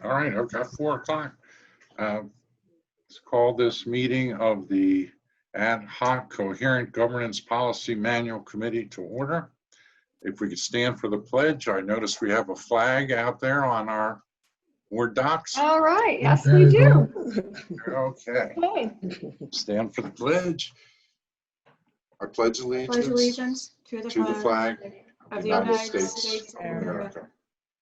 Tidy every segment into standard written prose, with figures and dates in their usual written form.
All right, I've got 4 o'clock. Let's call this meeting of the Ad Hoc Coherent Governance Policy Manual Committee to order. If we could stand for the pledge. I notice we have a flag out there on our Word docs. All right, yes, we do. Okay, Okay. stand for the pledge. I pledge allegiance, Pledge allegiance to the flag of the United States of America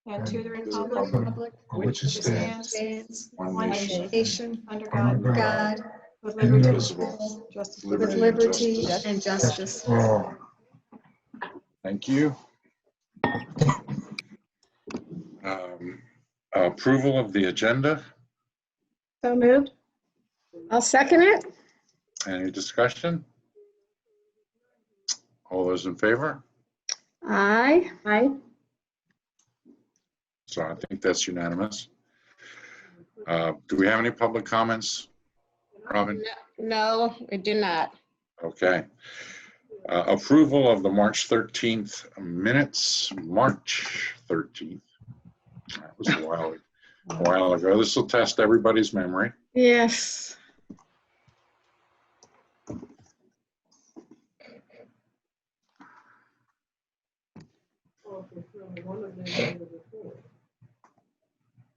and to the republic for which it stands one nation, under under God, God, with liberty, indivisible, justice, with and liberty justice. and justice for all. Thank you. Approval of the agenda. So moved. I'll second it. Any discussion? All those in favor? Aye. Aye. So I think that's unanimous. Do we have any public comments, Robin? No, we do not. Okay. Approval of the March 13th minutes, March 13th. That was a while ago. This will test everybody's memory. Yes.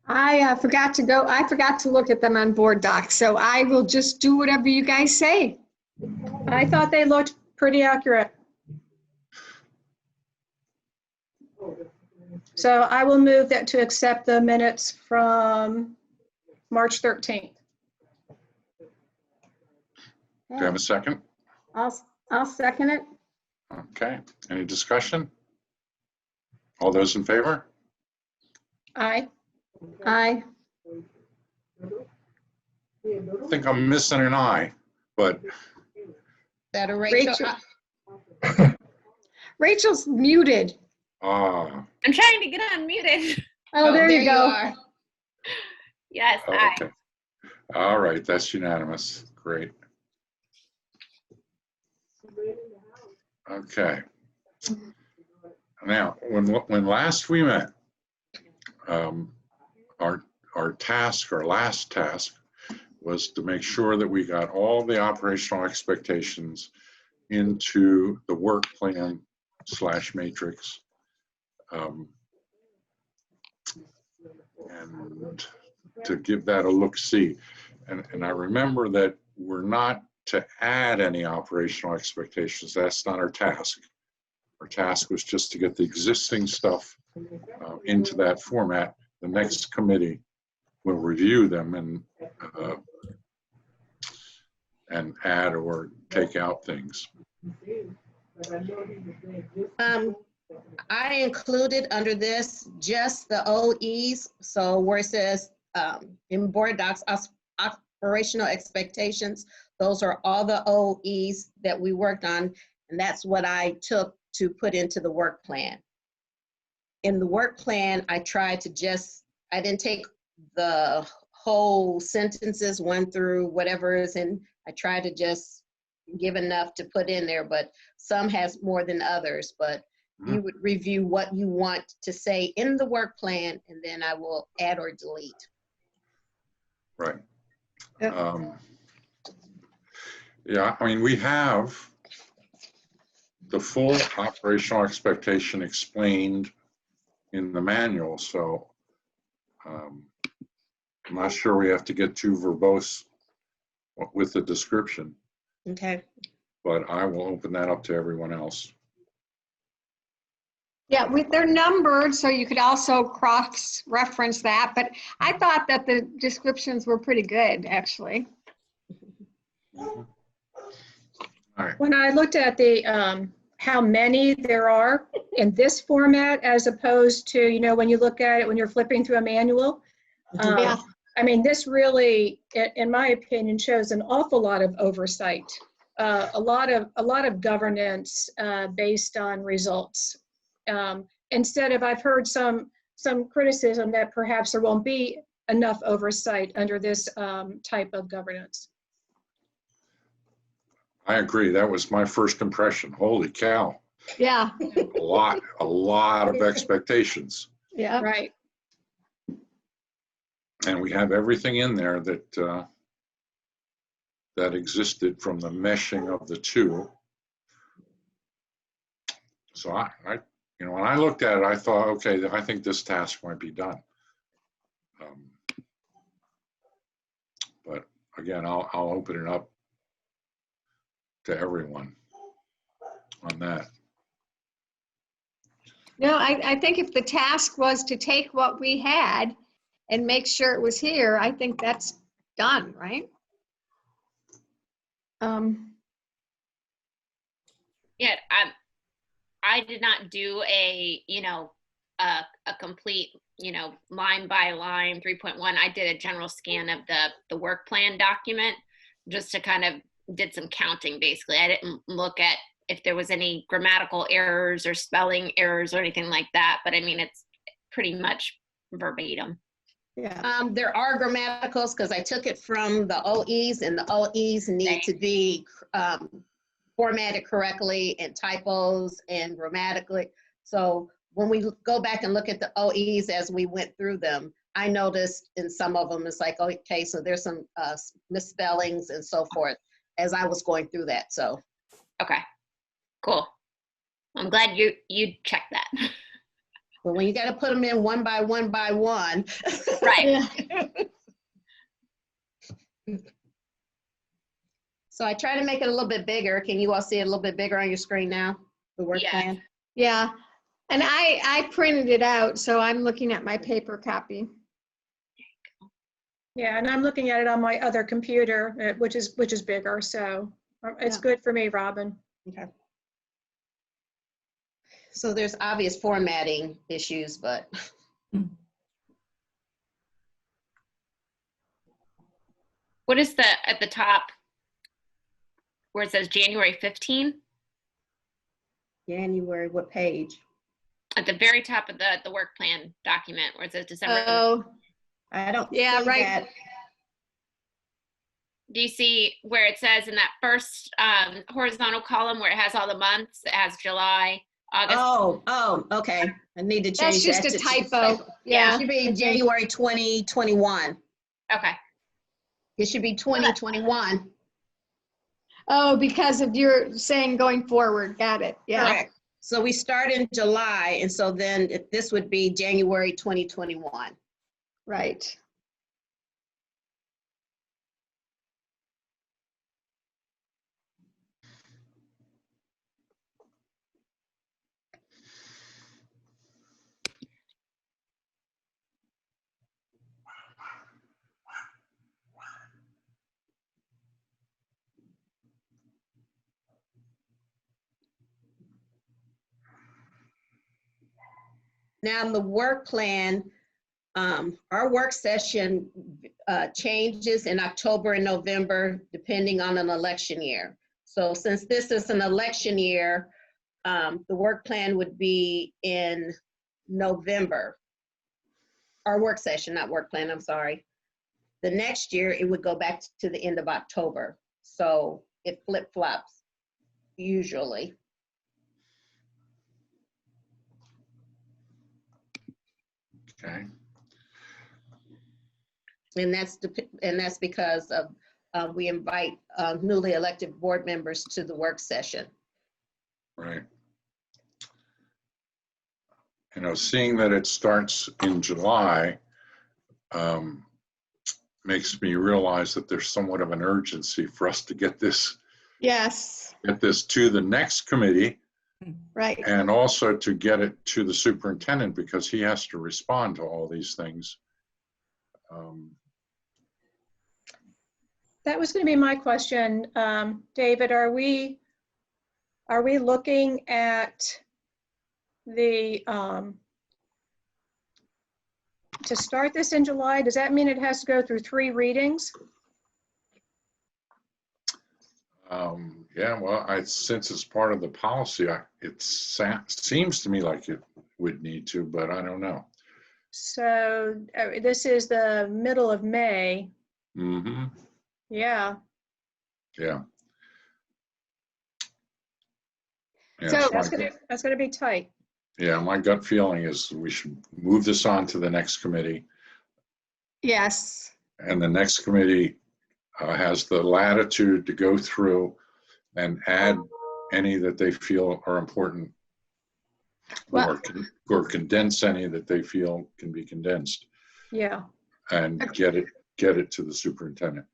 I forgot to look at them on board docs, so I will just do whatever you guys say. I thought they looked pretty accurate. So I will move that to accept the minutes from March 13th. Do you have a second? I'll second it. Okay. Any discussion? All those in favor? Aye. Aye. I think I'm missing an eye, but That a Rachel? Rachel. Rachel's muted. ah, I'm trying to get unmuted. Oh, there you go. are. Yes, aye. okay. All right, that's unanimous. Great. Okay. Now, when last we met, our last task was to make sure that we got all the operational expectations into the work plan / matrix. And to give that a look-see. And I remember that we're not to add any operational expectations. That's not our task. Our task was just to get the existing stuff into that format. The next committee will review them and add or take out things. I included under this just the OEs. So where it says in board docs, operational expectations, those are all the OEs that we worked on. And that's what I took to put into the work plan. In the work plan, I tried to I didn't take the whole sentences, 1 through whatever is in. I tried to just give enough to put in there, but some has more than others. But you would review what you want to say in the work plan, and then I will add or delete. Right. Yep. Yeah, I mean, we have the full operational expectation explained in the manual, so I'm not sure we have to get too verbose with the description, Okay. but I will open that up to everyone else. Yeah, they're numbered, so you could also cross-reference that, but I thought that the descriptions were pretty good, actually. All right. When I looked at the how many there are in this format as opposed to, when you look at it when you're flipping through a manual, Yeah. I mean, this really, in my opinion, shows an awful lot of oversight, a lot of governance based on results. Instead of, I've heard some criticism that perhaps there won't be enough oversight under this type of governance. I agree. That was my first impression. Holy cow. Yeah. A lot of expectations. Yeah. Right. And we have everything in there that that existed from the meshing of the two. So you know, when I looked at it, I thought, okay, I think this task might be done. But again, I'll open it up to everyone on that. No, I think if the task was to take what we had and make sure it was here, I think that's done, right? Yeah, I did not do a, a complete, line by line 3.1. I did a general scan of the work plan document just to kind of did some counting basically. I didn't look at if there was any grammatical errors or spelling errors or anything like that, but I mean, it's pretty much verbatim. Yeah. There are grammaticals because I took it from the OEs, and the OEs need to be formatted correctly, and typos and grammatically. So when we go back and look at the OEs as we went through them, I noticed in some of them, it's like, okay, so there's some misspellings and so forth as I was going through that, so. Okay, cool. I'm glad you checked that. But when you got to put them in one by one by one. Right. So I try to make it a little bit bigger. Can you all see it a little bit bigger on your screen now, the work Yeah. plan? Yeah. And I printed it out, so I'm looking at my paper copy. Yeah, and I'm looking at it on my other computer, which is bigger, so it's Yeah. good for me, Robin. Okay. So there's obvious formatting issues, but. What is at the top where it says January 15? January, what page? At the very top of the work plan document where it says December. Oh, I don't yeah, see right. that. Do you see where it says in that first horizontal column where it has all the months? It has July, August. Oh, okay. I need to change That's that. just a to- typo. Yeah. It should be January 2021. Okay. It should be 2021. Oh, because of your saying going forward. Got it. Yeah. Correct. So we start in July, and so then this would be January 2021. Right. Now, in the work plan, our work session changes in October and November, depending on an election year. So since this is an election year, the work plan would be in November. Our work session, not work plan, I'm sorry. The next year, it would go back to the end of October. So it flip-flops usually. Okay. And that's because of we invite newly elected board members to the work session. Right. You know, seeing that it starts in July makes me realize that there's somewhat of an urgency for us to get this Yes. to the next committee, Right. and also to get it to the superintendent, because he has to respond to all these things. That was going to be my question. David, are we looking at the, to start this in July? Does that mean it has to go through 3 readings? Yeah, well, since it's part of the policy, it seems to me like it would need to, but I don't know. So this is the middle of May. Mm-hmm. Yeah. Yeah. Yeah, So it's That's like- gonna be tight. Yeah, my gut feeling is we should move this on to the next committee. Yes. And the next committee has the latitude to go through and add any that they feel are important, Well- or condense any that they feel can be condensed, Yeah. and get it to the superintendent.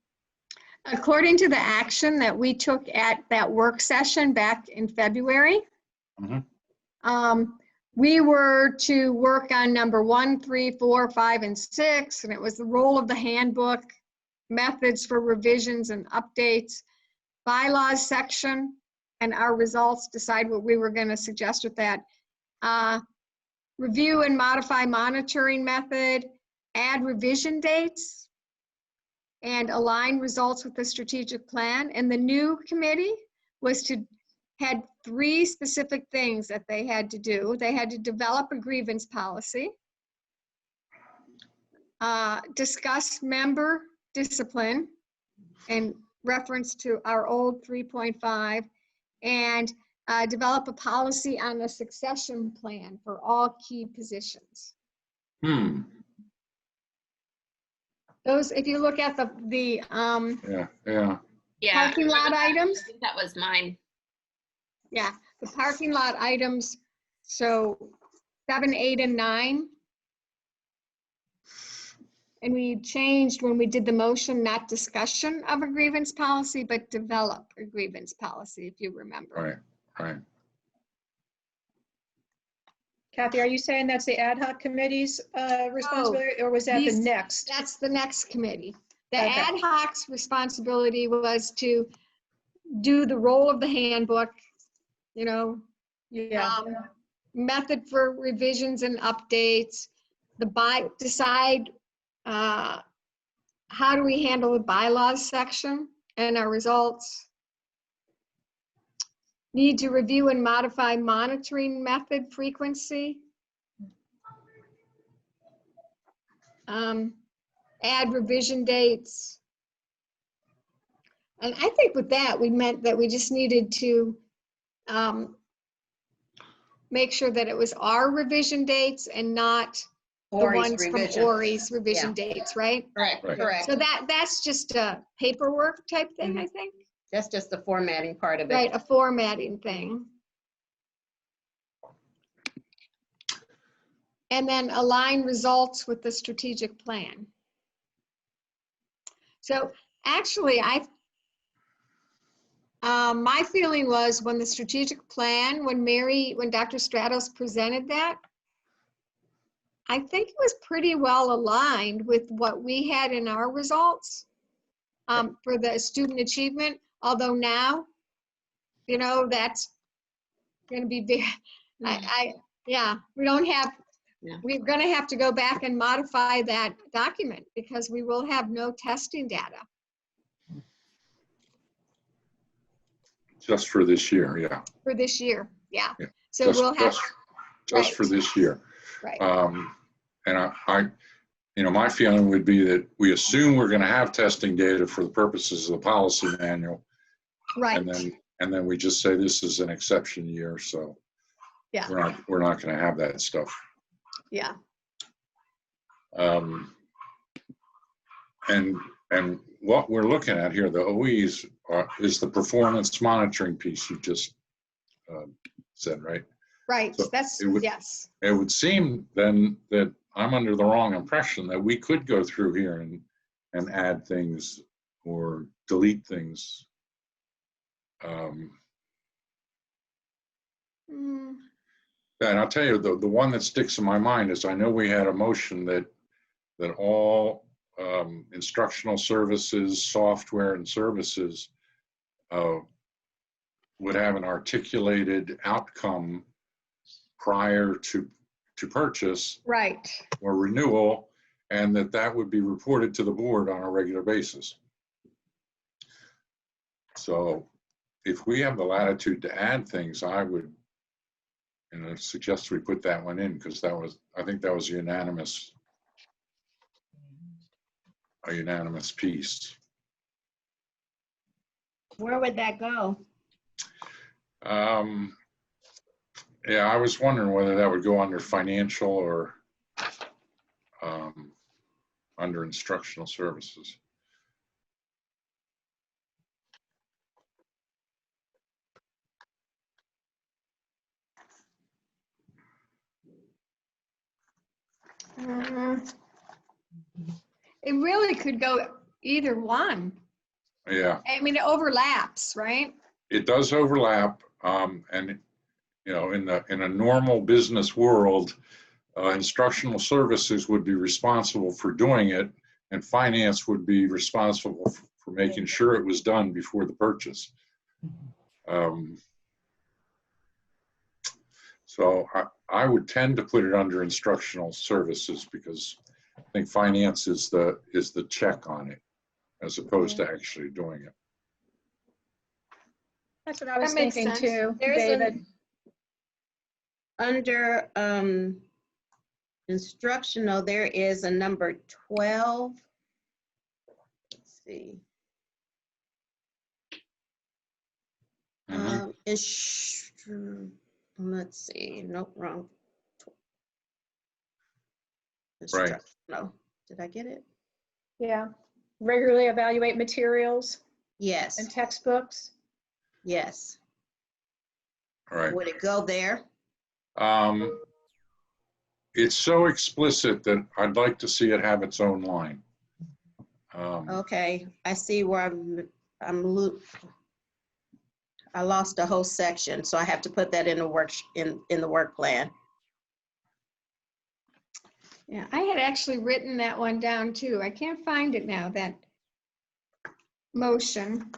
According to the action that we took at that work session back in February, Mhm. we were to work on number 1, 3, 4, 5, and 6, and it was the role of the handbook, methods for revisions and updates, bylaws section, and our results, decide what we were going to suggest with that. Review and modify monitoring method, add revision dates, and align results with the strategic plan. And the new committee had 3 specific things that they had to do. They had to develop a grievance policy, discuss member discipline in reference to our old 3.5, and develop a policy on the succession plan for all key positions. Those, if you look at the Yeah. Yeah. parking lot items, I think that was mine. yeah, the parking lot items, so 7, 8, and 9. And we changed when we did the motion, not discussion of a grievance policy, but develop a grievance policy, if you remember. Right. Kathy, are you saying that's the ad hoc committee's responsibility, or was that the these- next? That's the next committee. The Okay. ad hoc's responsibility was to do the role of the handbook, Yeah. method for revisions and updates, decide how do we handle the bylaws section and our results. Need to review and modify monitoring method frequency. Add revision dates. And I think with that, we meant that we just needed to make sure that it was our revision dates and not the Ori's ones from revision. Ori's revision Yeah. dates, right? Correct, Right. correct. So that's just a paperwork type thing, I think. That's just the formatting part of it. Right, a formatting thing. And then align results with the strategic plan. So actually, my feeling was when the strategic plan, when Dr. Stratos presented that, I think it was pretty well aligned with what we had in our results for the student achievement. Although now, that's going to be big. We don't have, Yeah. we're going to have to go back and modify that document because we will have no testing data. Just for this year, yeah. For this year, yeah. Yeah. So Just- we'll have, Just for this year. right, And I, my feeling would be that we assume we're going to have testing data for the purposes of the policy manual. right, And then we just say this is an exception year, so yeah, we're not going to have that stuff. yeah, And what we're looking at here, the OEs, is the performance monitoring piece you just said, right? right. So That's, it would- yes, It would seem then that I'm under the wrong impression that we could go through here and add things or delete things. Mm, And I'll tell you, the one that sticks in my mind is I know we had a motion that all instructional services, software and services would have an articulated outcome prior to purchase right, or renewal, and that would be reported to the board on a regular basis. So if we have the latitude to add things, I would suggest we put that one in, because I think that was a unanimous piece. Where would that go? Yeah, I was wondering whether that would go under financial or under instructional services. It really could go either one. Yeah, I mean, it overlaps, right? it does overlap. And, you know, in a normal business world, instructional services would be responsible for doing it, and finance would be responsible for making sure it was done before the purchase. So I would tend to put it under instructional services because I think finance is the check on it as opposed to actually doing it. That's what I was That makes thinking sense. too, There's David. Under instructional, there is a number 12. Let's see. Mhm. Let's see, nope, wrong. Right. Instructional. Did I get it? Yeah. Regularly evaluate materials and Yes, textbooks. yes. All right. Would it go there? It's so explicit that I'd like to see it have its own line. Okay, I see where I lost a whole section, so I have to put that in the work plan. Yeah, I had actually written that one down too. I can't find it now, that motion.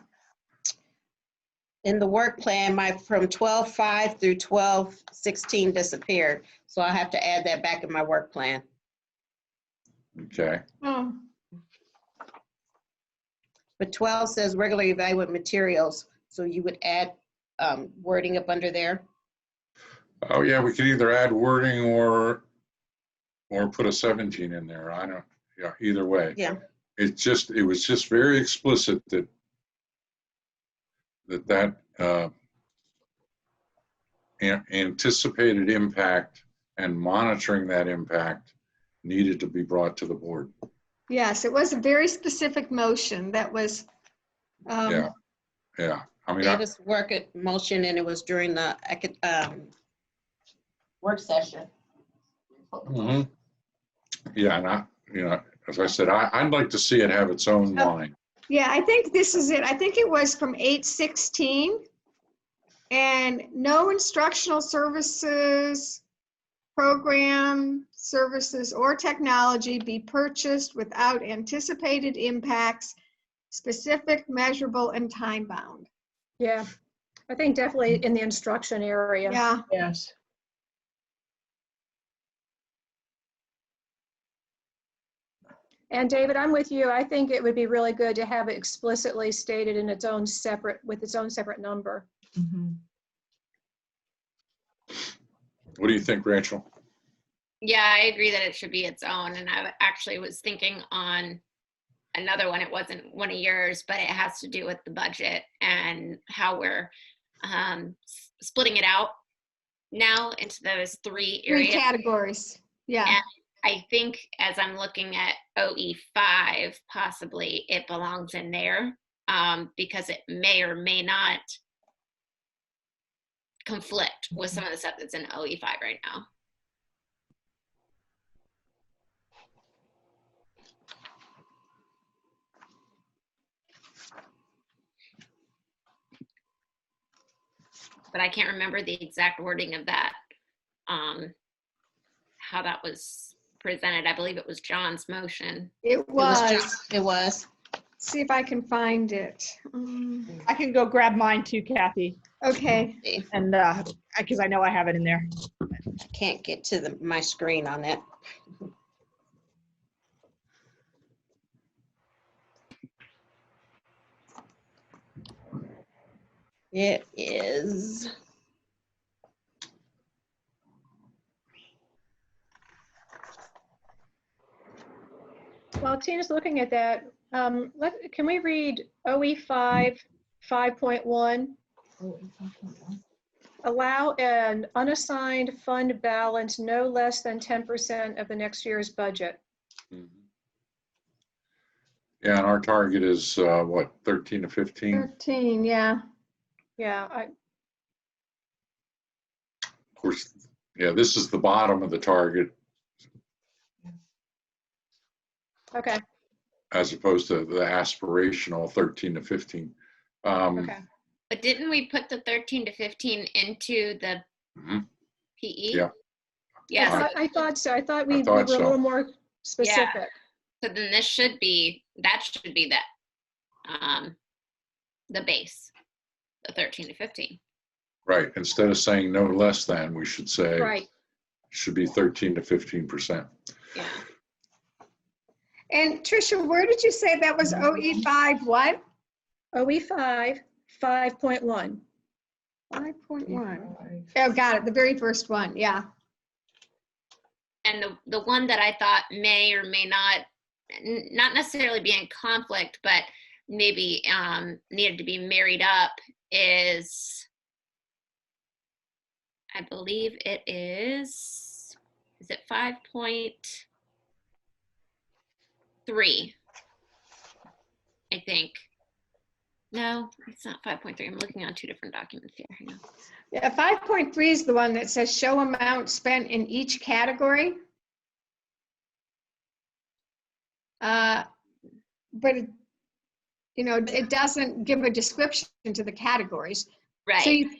In the work plan, from 12:5 through 12:16 disappeared, so I have to add that back in my work plan. Okay. Oh, But 12 says regularly evaluate materials, so you would add wording up under there. Oh, yeah, we could either add wording or put a 17 in there. I don't, yeah, either way. Yeah. It was just very explicit that anticipated impact and monitoring that impact needed to be brought to the board. yes, it was a very specific motion that was. Yeah. Yeah. I mean, Davis work at motion, and it was during the work session. mhm. Yeah, and as I said, I'd like to see it have its own line. Yeah, I think this is it. I think it was from 8:16. And no instructional services, program, services, or technology be purchased without anticipated impacts, specific, measurable, and time-bound. Yeah. I think definitely in the instruction area. Yeah, Yes. And David, I'm with you. I think it would be really good to have it explicitly stated in its own separate, with its own separate number. What do you think, Rachel? Yeah, I agree that it should be its own. And I actually was thinking on another one. It wasn't one of yours, but it has to do with the budget and how we're splitting it out now into those three three areas. categories. Yeah, And I think as I'm looking at OE5, possibly it belongs in there because it may or may not conflict with some of the stuff that's in OE5 right now. But I can't remember the exact wording of that, how that was presented. I believe it was John's motion. it was. It was. See if I can find it. I can go grab mine too, Kathy, Okay, and because I know I have it in there. I can't get to my screen on it. It is. While Tina's looking at that, can we read OE5 5.1? allow an unassigned fund balance no less than 10% of the next year's budget. Mhm. Yeah, and our target is what, 13 to 15? 13, yeah. Yeah, Of course, yeah, this is the bottom of the target okay, as opposed to the aspirational 13 to 15. okay. But didn't we put the 13 to 15 into the Mhm. PE? Yeah. Yeah, so, I thought so. I thought we thought were a so. little more specific. so then that should be the base, the 13 to 15. Right. Instead of saying no less than, we should say Right. should be 13 to 15%. Yeah. And Tricia, where did you say that was OE5 what? OE5, 5.1. 5.1. Oh, got it. The very first one. Yeah. And the one that I thought may or may not necessarily be in conflict, but maybe needed to be married up is, I believe it is it 5.3? I think. No, it's not 5.3. I'm looking on two different documents here. Hang on. Yeah, 5.3 is the one that says show amount spent in each category. But it, it doesn't give a description to the categories. Right. So you,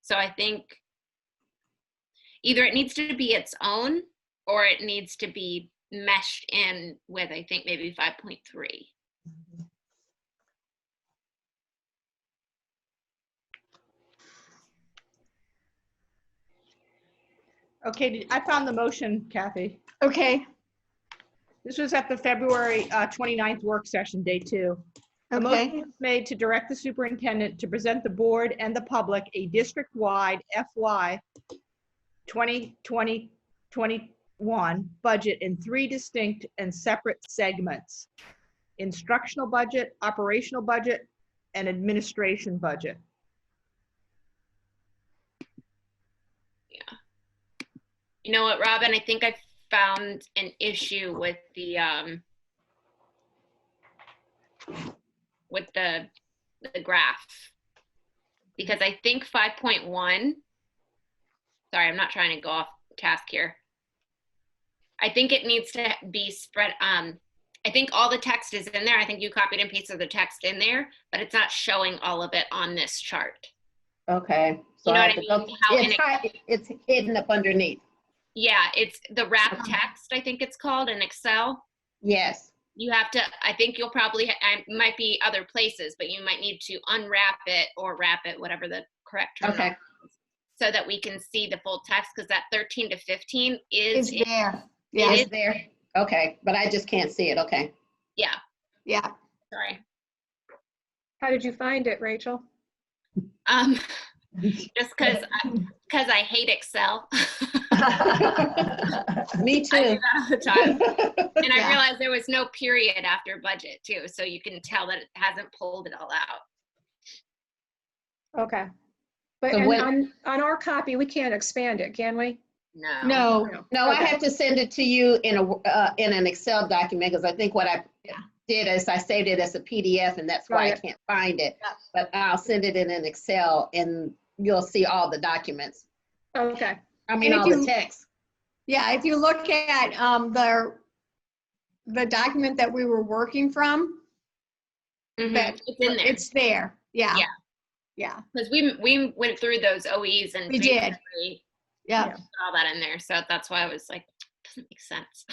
So I think either it needs to be its own or it needs to be meshed in with, I think, maybe 5.3. Okay, I found the motion, Kathy. okay. This was at the February 29th work session, day 2. A motion Okay. was made to direct the superintendent to present the board and the public a district-wide FY 2020-21 budget in 3 distinct and separate segments: instructional budget, operational budget, and administration budget. You know what, Robin? I think I found an issue with the graph, because I think 5.1. Sorry, I'm not trying to go off task here. I think it needs to be spread. I think all the text is in there. I think you copied and pasted the text in there, but it's not showing all of it on this chart. Okay. So You know I what have I to mean? go, How it's hidden up underneath. Yeah, it's the wrap text, I think it's called, in Excel. Yes. You have to, I think you'll probably, might be other places, but you might need to unwrap it or wrap it, whatever the correct term Okay. is, so that we can see the full text, because that 13 to 15 is, It's there. Yeah. It's there. Okay, but I just can't see it. Okay. yeah, Yeah. sorry. How did you find it, Rachel? Just because I hate Excel. Me I do too. that all the time. And I Yeah. realized there was no period after budget too, so you can tell that it hasn't pulled it all out. Okay. But So and when- on our copy, we can't expand it, can we? No. No. No, I Okay. have to send it to you in an Excel document, because I think what I did is I saved it as a PDF, and that's why I Got it. can't find it. Yeah. But I'll send it in an Excel, and you'll see all the documents. Okay. I mean, And if all the you- text. Yeah, if you look at the document that we were working from, Mhm, that it's in there. it's there. Yeah. Yeah. Yeah. Because we went through those OEs and We did. basically Yeah. put all that in there. So that's why I was like, doesn't make sense.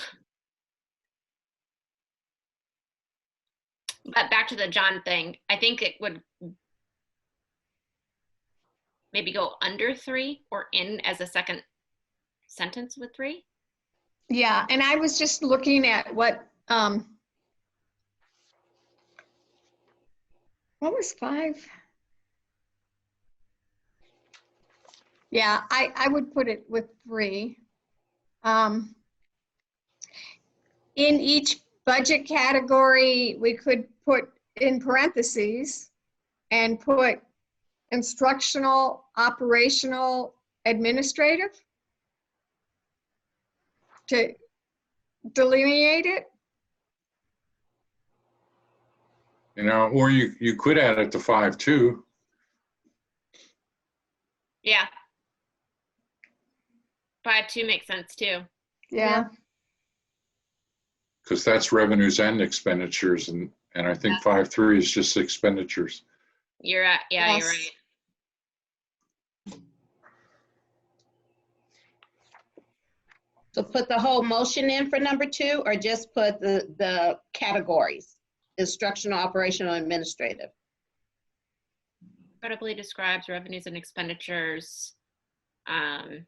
But back to the John thing, I think it would maybe go under 3 or in as a second sentence with 3. Yeah. And I was just looking at what was 5? Yeah, I would put it with 3. In each budget category, we could put in parentheses and put instructional, operational, administrative? To delineate it? Or you could add it to 5.2. Yeah. 5.2 makes sense too. Yeah. Because that's revenues and expenditures, and I think 5.3 is just expenditures. You're right. Yeah, Yes. you're right. So put the whole motion in for number 2, or just put the categories, instructional, operational, administrative? Credibly describes revenues and expenditures. By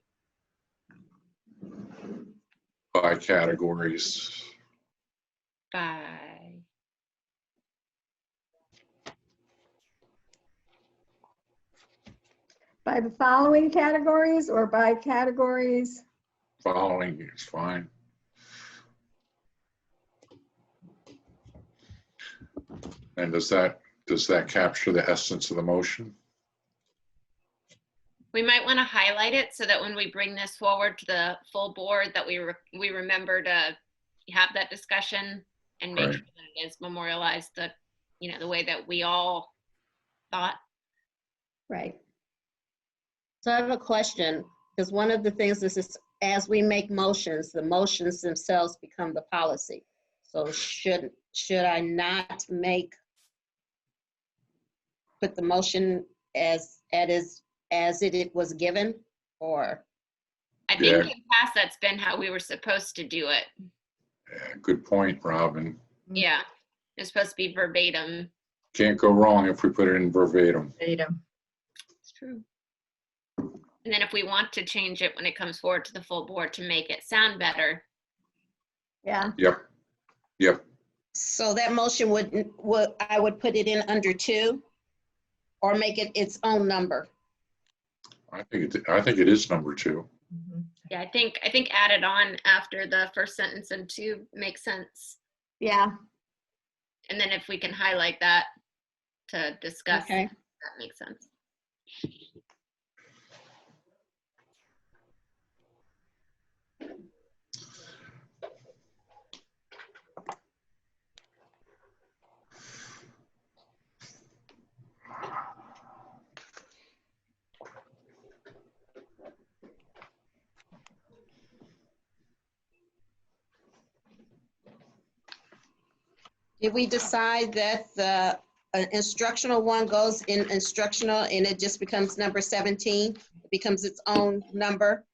categories. By By the following categories or by categories? Following is fine. And does that capture the essence of the motion? we might want to highlight it so that when we bring this forward to the full board, that we remember to have that discussion and make Right. sure that it is memorialized the way that we all thought. Right. So I have a question, because one of the things is as we make motions, the motions themselves become the policy. So should I not put the motion as it was given, or? I think Yeah. in the past that's been how we were supposed to do it. Yeah, good point, Robin. Yeah, it's supposed to be verbatim. Can't go wrong if we put it in verbatim. It's true. And then if we want to change it when it comes forward to the full board to make it sound better, Yeah. Yep. So that motion I would put it in under 2, or make it its own number? I think it is number 2. yeah, I think added on after the first sentence and 2 makes sense. Yeah. And then if we can highlight that to discuss, Okay. that makes sense. Did we decide that the instructional one goes in instructional and it just becomes number 17? It becomes its own number?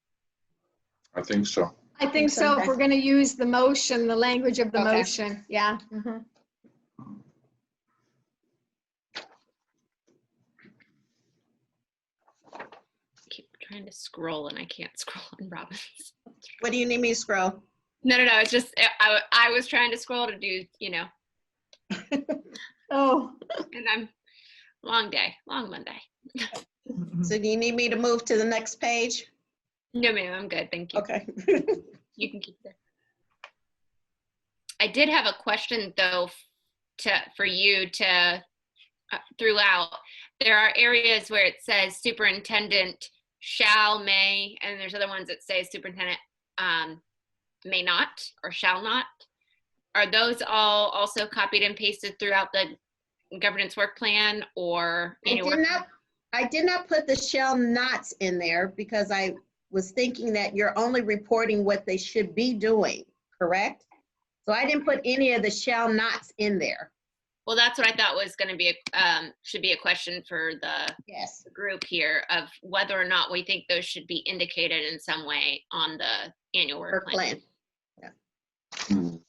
I think so. I think so. If we're going to use the motion, the language of the Okay. motion. Yeah. Mhm. Keep trying to scroll and I can't scroll on Robin's. What do you need me to scroll? No. It's just I was trying to scroll to do, Oh, and I'm long Monday. So do you need me to move to the next page? No, ma'am, I'm good. Thank you. Okay. You can keep that. I did have a question though for you to throughout. There are areas where it says superintendent shall, may, and there's other ones that say superintendent may not or shall not. Are those all also copied and pasted throughout the governance work plan, or I did not put the shall nots in there because I was thinking that you're only reporting what they should be doing, correct? So I didn't put any of the shall nots in there. Well, that's what I thought was going to be should be a question for the Yes. group here, of whether or not we think those should be indicated in some way on the annual work Work plan. plan.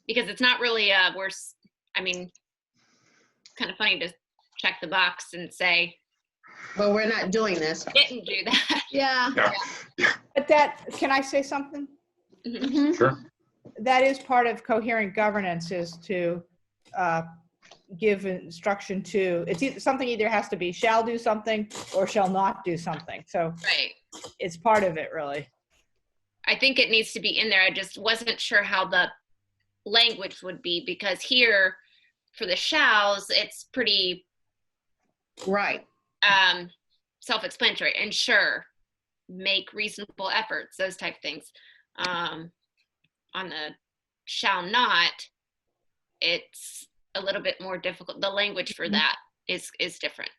Because it's not really kind of funny to check the box and say, But we're not doing this. didn't do that. yeah. Yeah, But can I say something? Mhm. sure. That is part of coherent governance, is to give instruction to, something either has to be shall do something or shall not do something. So Right. it's part of it, really. I think it needs to be in there. I just wasn't sure how the language would be, because here for the shalls, it's pretty Right. Self-explanatory. Ensure, make reasonable efforts, those type of things. On the shall not, it's a little bit more difficult. The language for that is different.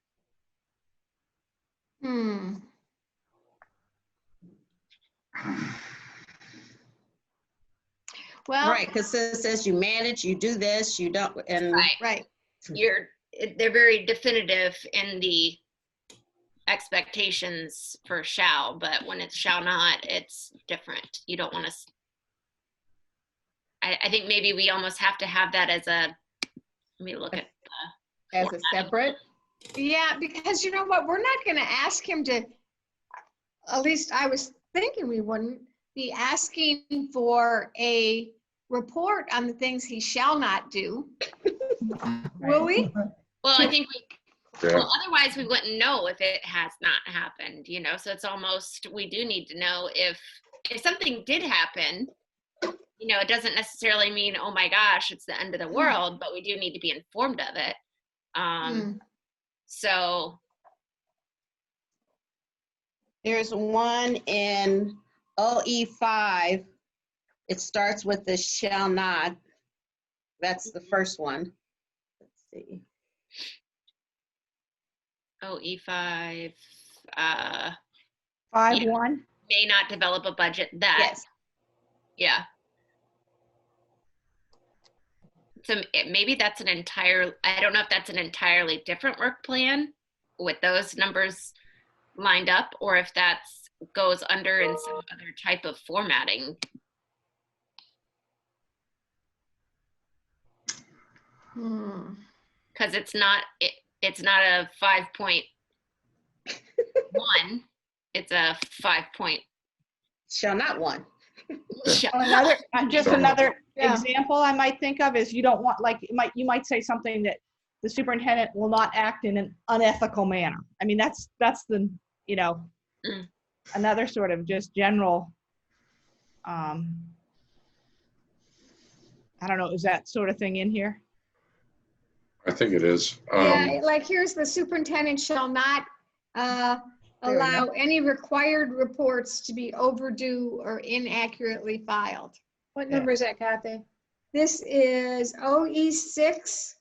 Well, Right, because it says you manage, you do this, you don't, and Right. They're very definitive in the expectations for shall, but when it's shall not, it's different. You don't want to. I think maybe we almost have to have that as a. Let me look at. as a separate. yeah, because you know what? We're not going to ask him to, at least I was thinking we wouldn't be asking for a report on the things he shall not do. Will we? Well, I think we. Yeah. Well, otherwise we wouldn't know if it has not happened, you know. So it's almost, we do need to know if something did happen. You know, it doesn't necessarily mean, oh my gosh, it's the end of the world, but we do need to be informed of it. So There's one in OE5. It starts with the shall not. That's the first one. Let's see. OE5, 5-1. may not develop a budget that. Yes. Yeah. So maybe that's an I don't know if that's an entirely different work plan with those numbers lined up, or if that's goes under in some other type of formatting. Because it's not a 5.1, it's a 5 point. Shall not one. Another Yeah. example I might think of is you don't want, like, you might say something that the superintendent will not act in an unethical manner. I mean, that's the, you know, another sort of just general, I don't know, is that sort of thing in here? I think it is. Yeah, like here's the superintendent shall not allow any required reports to be overdue or inaccurately filed. What number is that, Kathy? This is OE6.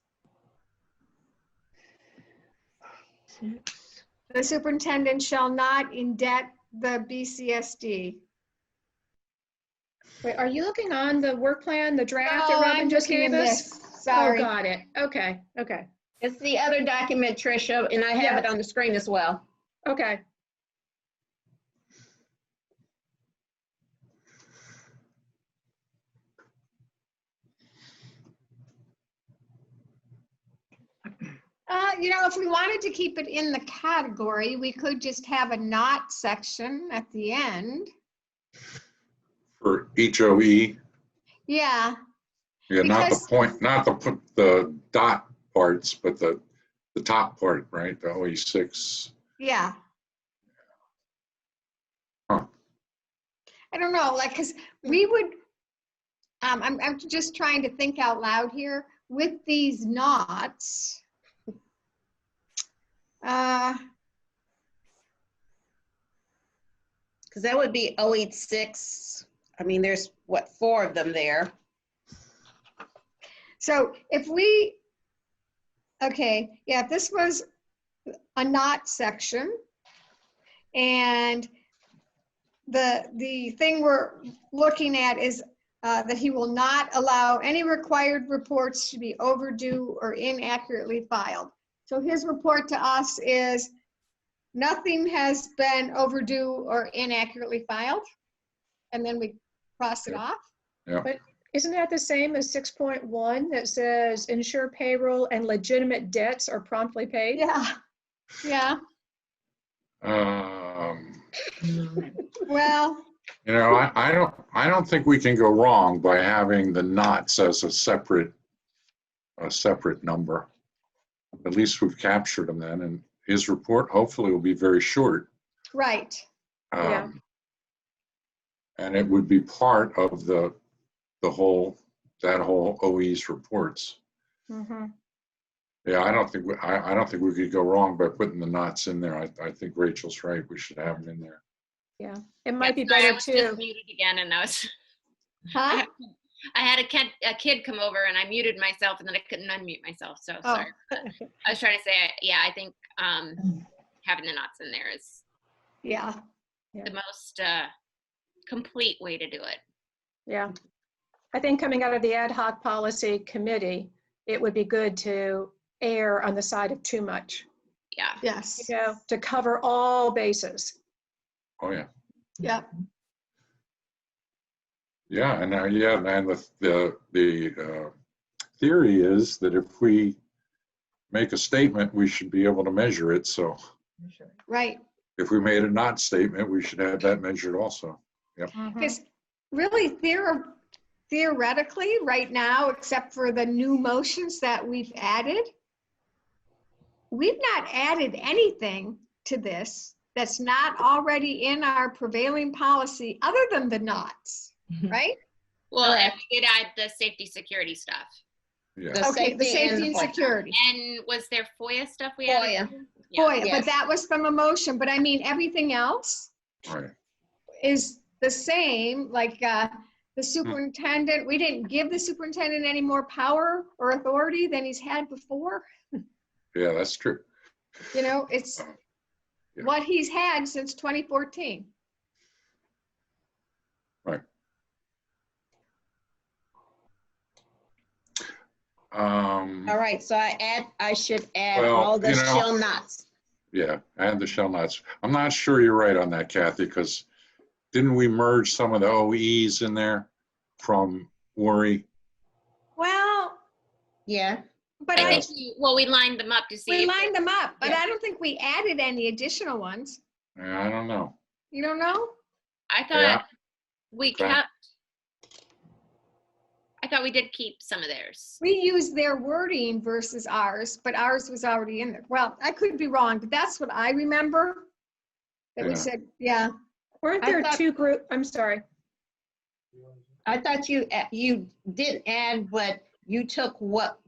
The superintendent shall not indebt the BCSD. Wait, are you looking on the work plan, the draft that Oh, Robin I'm just looking gave in us? this. Sorry. Oh, got it. Okay, okay, It's the other document, Tricia, and I have it on the screen as well. okay. You know, if we wanted to keep it in the category, we could just have a not section at the end. For each OE, Yeah, yeah, not the Because- point, not the dot parts, but the top part, right? The OE6. yeah. Huh. I don't know, like, because we would, I'm just trying to think out loud here. With these knots, Because that would be 086. I mean, there's what, 4 of them there. so if we, okay, yeah, if this was a not section, and the thing we're looking at is that he will not allow any required reports to be overdue or inaccurately filed. So his report to us is nothing has been overdue or inaccurately filed. And then we cross it off. Isn't that the same as 6.1 that says ensure payroll and legitimate debts are promptly paid? Yeah, yeah. Well, You know, I don't think we can go wrong by having the knots as a separate number. At least we've captured them then, and his report hopefully will be very short. right. Yeah. And it would be part of that whole OE's reports. Mhm. Yeah, I don't think, I don't think we could go wrong by putting the knots in there. I think Rachel's right. We should have them in there. Yeah, it might be Sorry, I better was too. just muted again, and Huh? I had a kid come over, and I muted myself, and then I couldn't unmute myself. So Oh. sorry. I was trying to say, yeah, I think having the knots in there is Yeah, the most complete way to do it. Yeah. I think coming out of the ad hoc policy committee, it would be good to err on the side of too much, Yeah. yes, you know, to cover all bases. Oh, yeah. yeah, Yeah, and yeah, and the theory is that if we make a statement, we should be able to measure it. So right. if we made a not statement, we should have that measured also. Because really theoretically, right now, except for the new motions that we've added, we've not added anything to this that's not already in our prevailing policy other than the knots, right? Well, and Correct. we did add the safety security stuff. Yeah. The Okay, the safety and FOIA. security. And was there FOIA stuff we added? FOIA. Yeah. FOIA, but Yes. that was from a motion, but I mean, everything else Right. is the same, like the superintendent, we didn't give the superintendent any more power or authority than he's had before. Yeah, that's true. You know, it's Yeah. what he's had since 2014. Right. All right, so I should add Well, all the you know- shall nots. Yeah, and the shall nots. I'm not sure you're right on that, Kathy, because didn't we merge some of the OEs in there from Worry? Well, Yeah, but I I, think we lined them up to see. we if lined them up, but Yeah. I don't think we added any additional ones. Yeah, I don't know. You don't know? I thought Yeah. we Okay. kept. I thought we did keep some of theirs. We used their wording versus ours, but ours was already in there. Well, I could be wrong, but that's what I remember. That we Yeah. said, yeah, Weren't I there thought- two group, I'm sorry. I thought you didn't add, but you took what,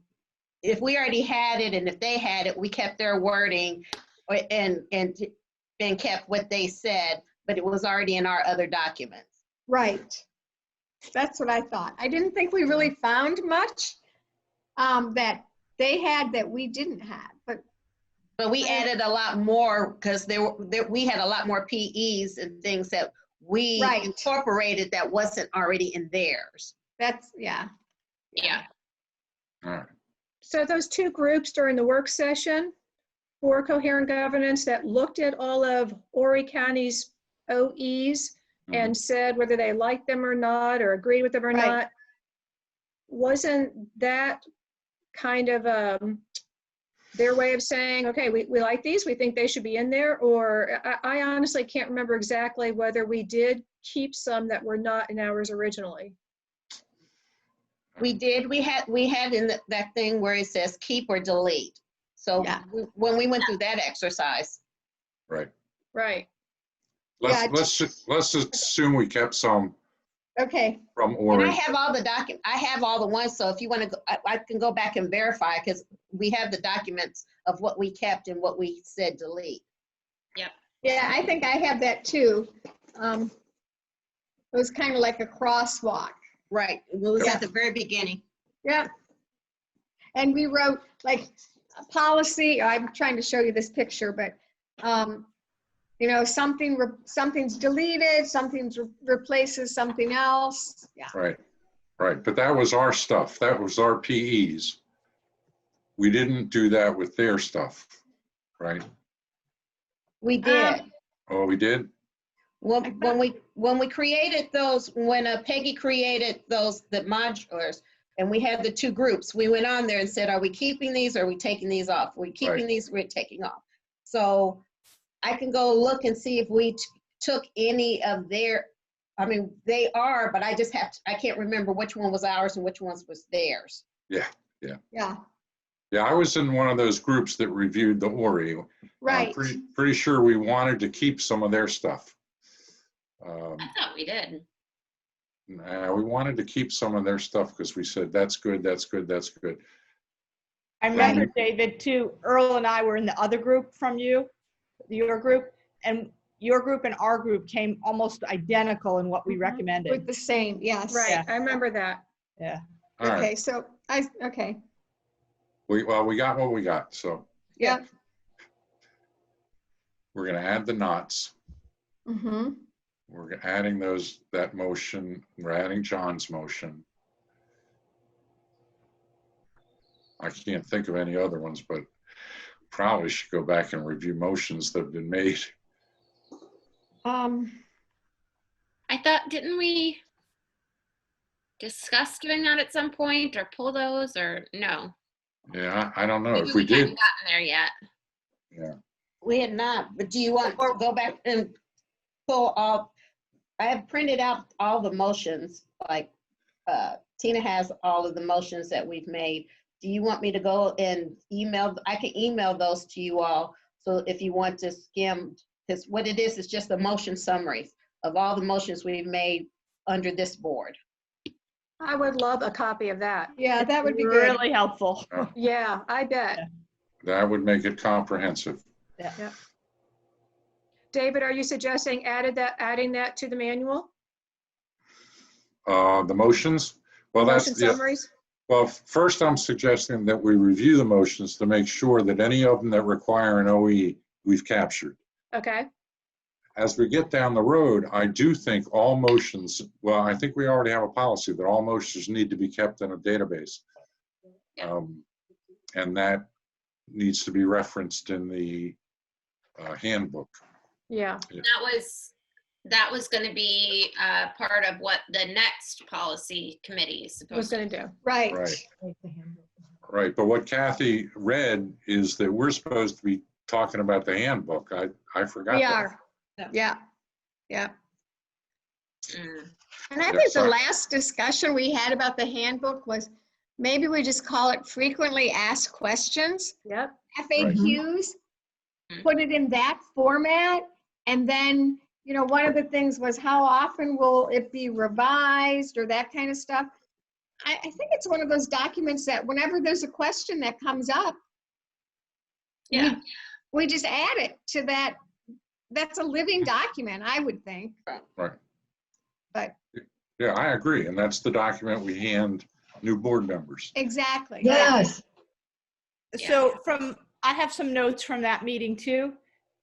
if we already had it and if they had it, we kept their wording and kept what they said, but it was already in our other documents. right. That's what I thought. I didn't think we really found much that they had that we didn't have, but But we added a lot more because we had a lot more PEs and things that we Right. incorporated that wasn't already in theirs. that's, yeah. Yeah. All right. So those two groups during the work session for coherent governance that looked at all of Horry County's OEs and said whether they liked them or not, or agreed with them or Right. not, wasn't that kind of their way of saying, okay, we like these, we think they should be in there? Or I honestly can't remember exactly whether we did keep some that were not in ours originally. We did, we had in that thing where it says keep or delete. So Yeah. when we went through that exercise, Right. Right. Yeah, Let's just assume we kept some Okay, from and I Ori. have all the I have all the ones, so if you want to, I can go back and verify because we have the documents of what we kept and what we said delete. yeah, I think I have that too. It was kind of like a crosswalk. Right, it was Yeah. at the very beginning. Yeah. And we wrote like a policy, I'm trying to show you this picture, but, you know, something's deleted, something's replaces something else. Yeah. Right, right. But that was our stuff. That was our PEs. We didn't do that with their stuff, right? We did. Oh, we did? When we created those, when Peggy created the modulars, and we had the two groups, we went on there and said, are we keeping these or are we taking these off? We're keeping Right. these, we're taking off. So I can go look and see if we took any of their, I mean, they are, but I just I can't remember which one was ours and which ones was theirs. Yeah, Yeah, I was in one of those groups that reviewed the Ori. right. I'm pretty sure we wanted to keep some of their stuff. I thought we did. We wanted to keep some of their stuff because we said, that's good, that's good, that's good. I remember, David, too, Earl and I were in the other group from you, your group, and your group and our group came almost identical in what we with recommended. the same, yes. Right, Yeah. I remember that. Yeah. All right. Okay, so okay, Well, we got what we got. So yeah. we're going to add the knots. Mm-hmm. We're adding that motion. We're adding John's motion. I can't think of any other ones, but probably should go back and review motions that have been made. I thought, didn't we discuss doing that at some point or pull those or no? Yeah, I don't know Maybe if we hadn't did. gotten there yet. Yeah. We had not, but do you want to go back and pull off? I have printed out all the motions, like Tina has all of the motions that we've made. Do you want me to go and email? I can email those to you all. So if you want to skim, because what it is just a motion summary of all the motions we've made under this board. I would love a copy of that. Yeah, that would be good. Really helpful. Yeah, I bet. That would make it comprehensive. David, are you suggesting adding that to the manual? The motions? Well, Motion that's, yeah. summaries? Well, first I'm suggesting that we review the motions to make sure that any of them that require an OE, we've captured. Okay, As we get down the road, I do think all motions, well, I think we already have a policy that all motions need to be kept in a database. And that needs to be referenced in the handbook. yeah. That was going to be part of what the next policy committee is Was supposed to. going to do. Right. Right, but what Kathy read is that we're supposed to be talking about the handbook. I forgot We that. are. Yeah. Yeah. Mm. And I Yeah, think the sorry. last discussion we had about the handbook was maybe we just call it frequently asked questions, Yep. FAQs, Mhm. put it in that format. And then, one of the things was how often will it be revised or that kind of stuff. I think it's one of those documents that whenever there's a question that comes up, Yeah. we just add it to that. That's a living document, I would think. Right. But Yeah, I agree. And that's the document we hand new board members. exactly. Yes. So I have some notes from that meeting too.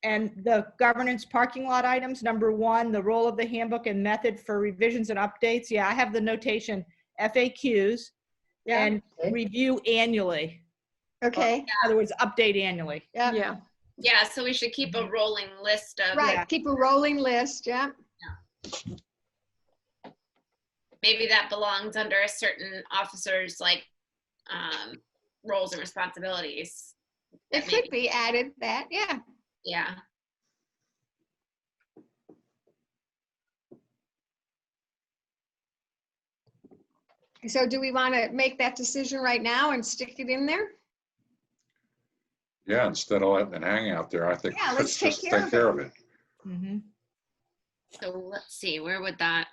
And the governance parking lot items, number 1, the role of the handbook and method for revisions and updates. Yeah, I have the notation FAQs Yeah. and review annually. Okay. In other words, update annually. Yeah. Yeah. Yeah, so we should keep a rolling list of. Right. Yeah. Keep a rolling list. Yeah. Maybe that belongs under a certain officer's like roles and responsibilities. It That could maybe- be added that. Yeah. Yeah. So do we want to make that decision right now and stick it in there? Yeah, instead of letting it hang out there, I think Yeah, let's let's take just care take of care of it. Mhm. So let's see, where would that?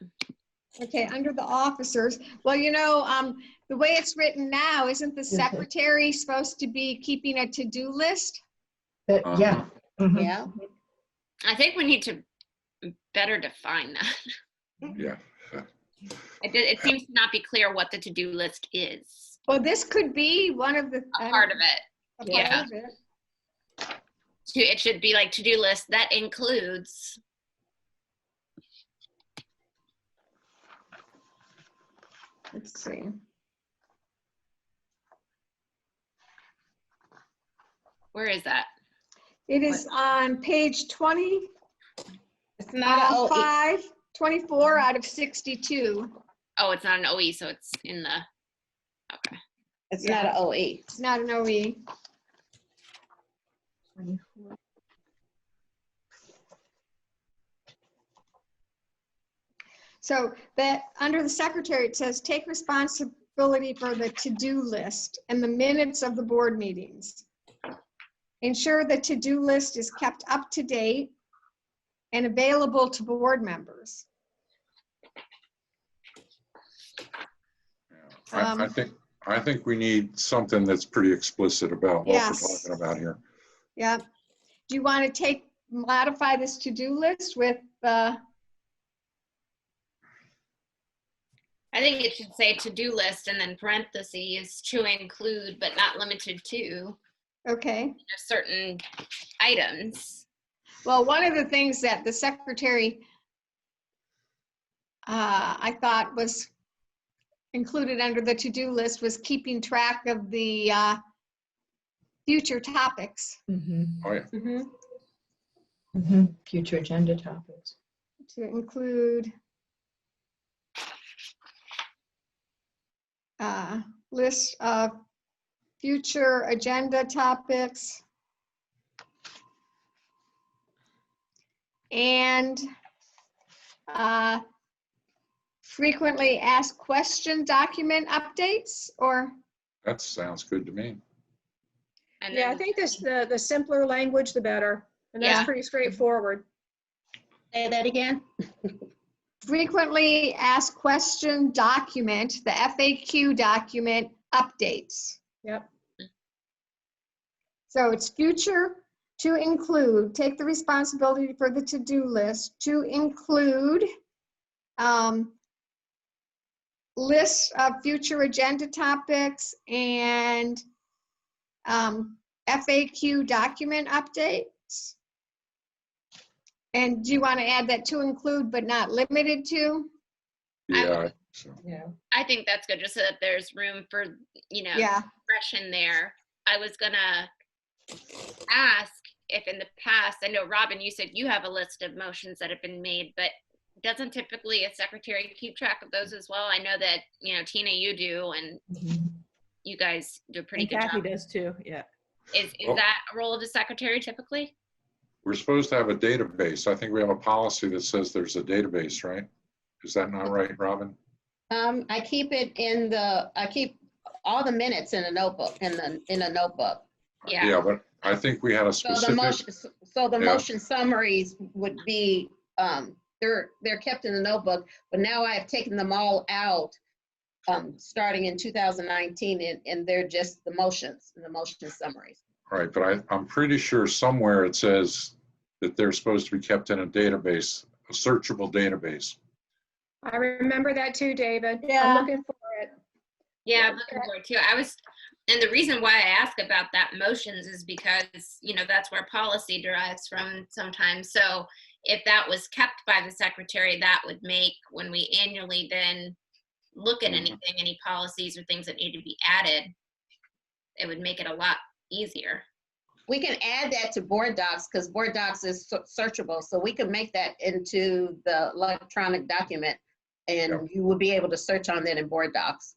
Okay, under the officers. Well, the way it's written now, isn't the secretary supposed to be keeping a to-do list? Yeah. Mhm. Yeah. I think we need to better define that. Yeah. It seems to not be clear what the to-do list is. Well, this could be one of the. A part of it. a part yeah. of it. It should be like to-do list that includes. Let's see. Where is that? It is on page 20, It's not an OE. 5, 24 out of 62. Oh, it's not an OE, so it's in the. Okay. It's not an OE. It's not an OE. So that under the secretary, it says take responsibility for the to-do list and the minutes of the board meetings. Ensure the to-do list is kept up to date and available to board members. I think I think we need something that's pretty explicit about what we're Yes. talking about here. Yeah. Do you want to modify this to-do list with, I think it should say to-do list and then parentheses to include but not limited to okay. certain items. Well, one of the things that the secretary, I thought was included under the to-do list was keeping track of the future topics. Mhm. Oh, yeah. Mhm. Future agenda topics. To include list of future agenda topics and frequently asked question document updates, or That sounds good to me. And Yeah, I then think the simpler language, the better. And that's Yeah. pretty straightforward. Say that again? frequently asked question document, the FAQ document updates. Yep. So it's future to include, take the responsibility for the to-do list to include lists of future agenda topics and FAQ document updates. And do you want to add that to include but not limited to? Yeah. So, Yeah. I think that's good, just so that there's room for, Yeah, expression there. I was gonna ask if in the past, I know Robin, you said you have a list of motions that have been made, but doesn't typically a secretary keep track of those as well? I know that, Tina, you do, and Mhm. you guys do a pretty And good Kathy job. does too, yeah. Is Oh. that a role of the secretary typically? we're supposed to have a database. I think we have a policy that says there's a database, right? Is that not right, Robin? I keep I keep all the minutes in a notebook, in a notebook. Yeah. Yeah, but I think we had a So the specific, motion, Yeah. motion summaries would be, they're kept in the notebook, but now I have taken them all out, starting in 2019, and they're just the motions and the motion summaries. right, but I'm pretty sure somewhere it says that they're supposed to be kept in a database, a searchable database. I remember that too, David. Yeah. I'm looking for it. Yeah, I'm looking forward to it. And the reason why I ask about that motions is because, that's where policy derives from sometimes. So if that was kept by the secretary, that would make, when we annually then look at anything, any policies or things that need to be added, it would make it a lot easier. We can add that to board docs, because board docs is searchable, so we can make that into the electronic document, and you will be able to search on that in board docs.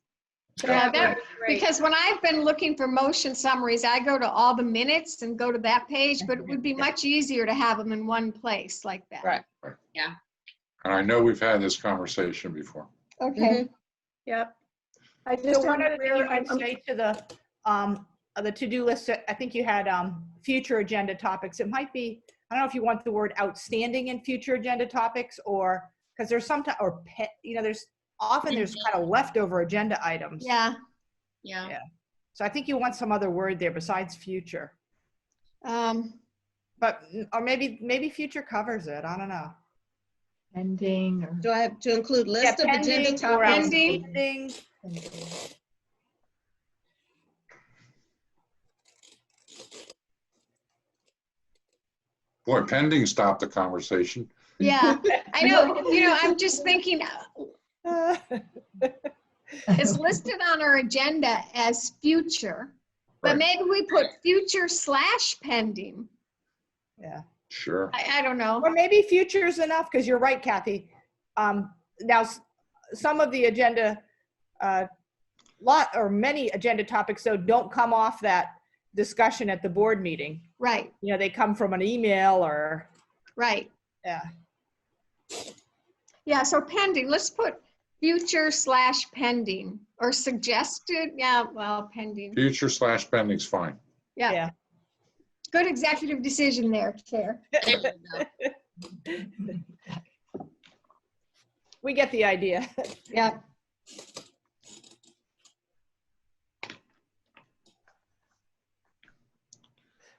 Yeah, That'd be great. because when I've been looking for motion summaries, I go to all the minutes and go to that page, but it would be much easier to have them in one place like that. Right. And I know we've had this conversation before. Okay. Yep. I So just one don't other thing you where might I'm- say to the to-do list, I think you had future agenda topics. It might be, I don't know if you want the word outstanding in future agenda topics, or, because there's sometimes, there's often there's kind of leftover agenda items. Yeah. Yeah. So I think you want some other word there besides future. But, or maybe future covers it. I don't know. Pending or. Do I have to include list of agenda Pending or topics? Pending. outstanding. Boy, pending stopped the conversation. Yeah, I know, I'm just thinking, it's listed on our agenda as future, but Right. maybe we put future / pending. Yeah. Sure. I don't know. Or maybe future is enough, because you're right, Kathy. Now, some of the agenda, many agenda topics, though, don't come off that discussion at the board meeting. Right, They come from an email or, right. yeah. Yeah, so pending, let's put future / pending or suggested. Yeah, well, pending. Future / pending's fine. Yeah. Yeah. Good executive decision there, Chair. There you go. We get the idea. Yeah.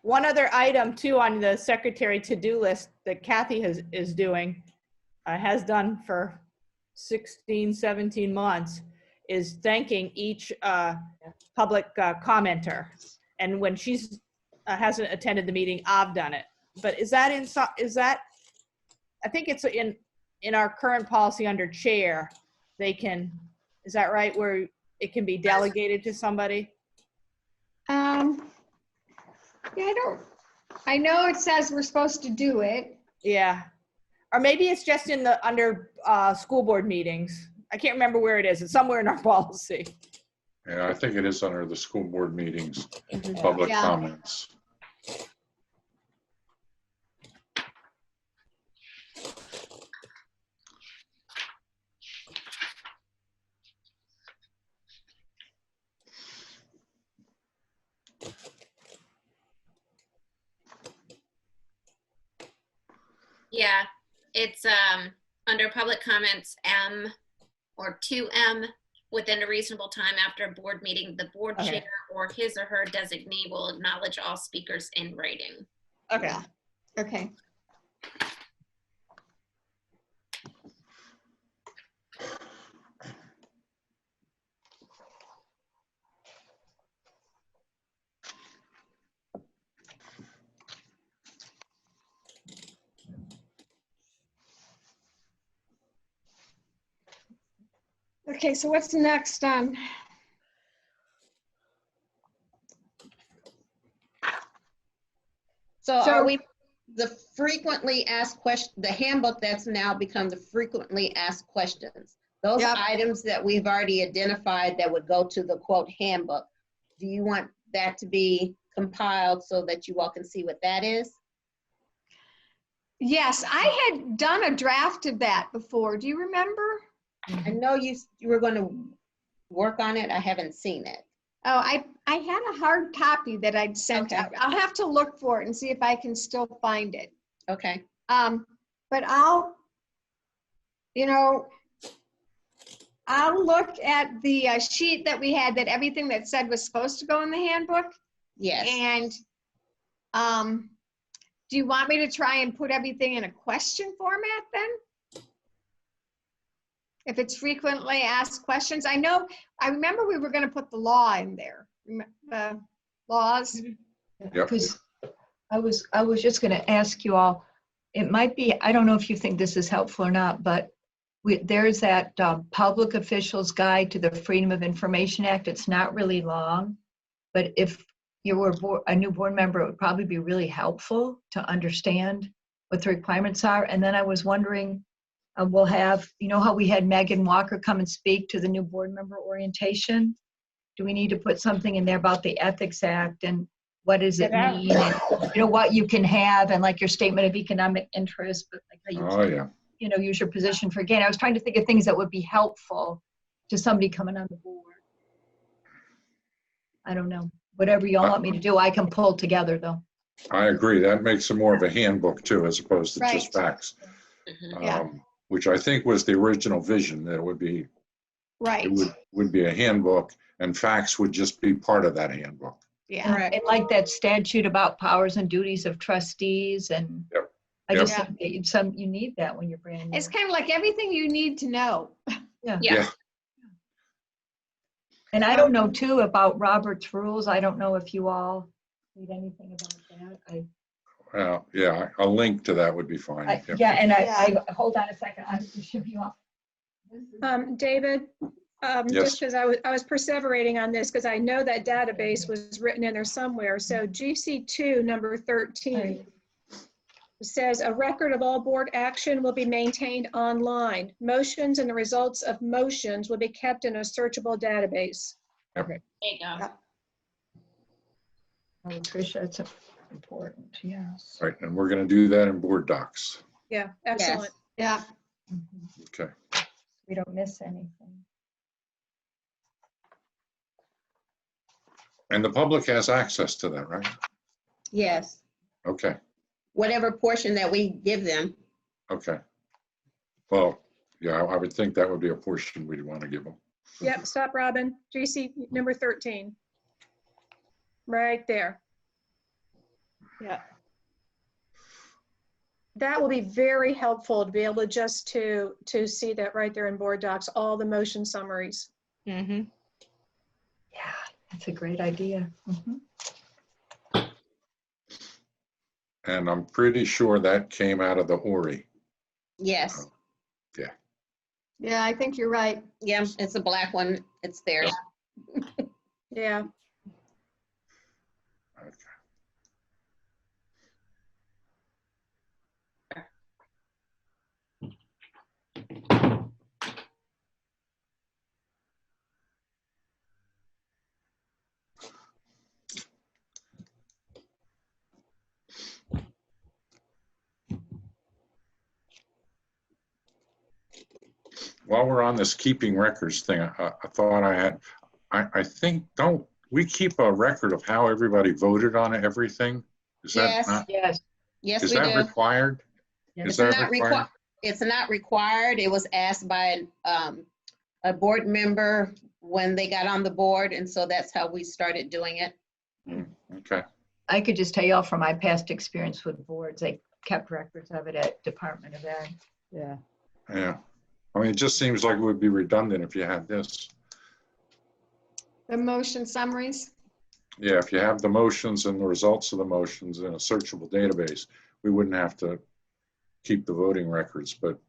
One other item too on the secretary to-do list that Kathy is doing, has done for 16, 17 months, is thanking each public commenter. And when she's hasn't attended the meeting, I've done it. But is that I think it's in our current policy under chair, they can, is that right, where it can be delegated to somebody? Yeah, I know it says we're supposed to do it. Yeah. Or maybe it's just in the, under school board meetings. I can't remember where it is. It's somewhere in our policy. Yeah, I think it is under the school board meetings, Mhm. public Yeah. comments. Yeah, it's under public comments M or 2M, within a reasonable time after a board meeting, the board Okay. chair or his or her designee will acknowledge all speakers in writing. Okay. Yeah. Okay. Okay, so what's next on? So So- are we, the frequently asked question, the handbook that's now become the frequently asked questions? Those Yep. items that we've already identified that would go to the quote handbook, do you want that to be compiled so that you all can see what that is? Yes, I had done a draft of that before. Do you remember? I know you were going to work on it. I haven't seen it. Oh, I had a hard copy that I'd sent Okay. out. I'll have to look for it and see if I can still find it. Okay. But I'll look at the sheet that we had, that everything that said was supposed to go in the handbook. Yes. And do you want me to try and put everything in a question format then? If it's frequently asked questions, I remember we were going to put the law in there, the laws. Yep. Because I was just going to ask you all, it might be, I don't know if you think this is helpful or not, but there's that Public Officials Guide to the Freedom of Information Act. It's not really long, but if you were a new board member, it would probably be really helpful to understand what the requirements are. And then I was wondering, we'll have, you know how we had Megan Walker come and speak to the new board member orientation? Do we need to put something in there about the Ethics Act and what does it Yeah. mean? And, you know, what you can have and like your statement of economic interest, but like how you Oh, yeah. you know, use your position for gain. I was trying to think of things that would be helpful to somebody coming on the board. I don't know. Whatever y'all want me to do, I can pull together though. I agree. That makes it more of a handbook too, as opposed to just Right. facts. Mhm. Yeah. Which I think was the original vision, that it would be, Right, it would be a handbook and facts would just be part of that handbook. yeah. And like that statute about powers and duties of trustees and Yep. I Yep. just think that you need that when you're brand new. It's kind of like everything you need to know. Yeah. And I don't know too about Robert's rules. I don't know if you all read anything about that. Yeah, a link to that would be fine. Yep. Yeah, and Yeah. I hold on a second. I should be off. David, Yes. just because I was perseverating on this, because I know that database was written in there somewhere. So GC2 number 13 says a record of all board action will be maintained online. Motions and the results of motions will be kept in a searchable database. There you go. Oh, Tricia, it's important, yes. Right, and we're going to do that in board docs. Yeah, excellent. Yeah, Mhm. Okay. We don't miss anything. And the public has access to that, right? Yes. Okay, Whatever portion that we give them. okay. Well, yeah, I would think that would be a portion we'd want to give them. Yep, stop, Robin. GC number 13. Right there. Yeah. That will be very helpful to be able to just to see that right there in board docs, all the motion summaries. Mm-hmm. Yeah, that's a great idea. Mhm. And I'm pretty sure that came out of the ORI. Yes. Yeah, I think you're right. Yeah, it's a black one. It's theirs. Yeah. Okay. While we're on this keeping records thing, I thought I think, don't we keep a record of how everybody voted on everything? Is that Yes. not, Yes. Yes, is we that do. required? Yes. Is It's that not required? required. It's not required. It was asked by a board member when they got on the board, and so that's how we started doing it. Okay. I could just tell you all from my past experience with boards, they kept records of it at Department of Ed. Yeah. Yeah. I mean, it just seems like it would be redundant if you had this. The motion summaries. Yeah, if you have the motions and the results of the motions in a searchable database, we wouldn't have to keep the voting records, but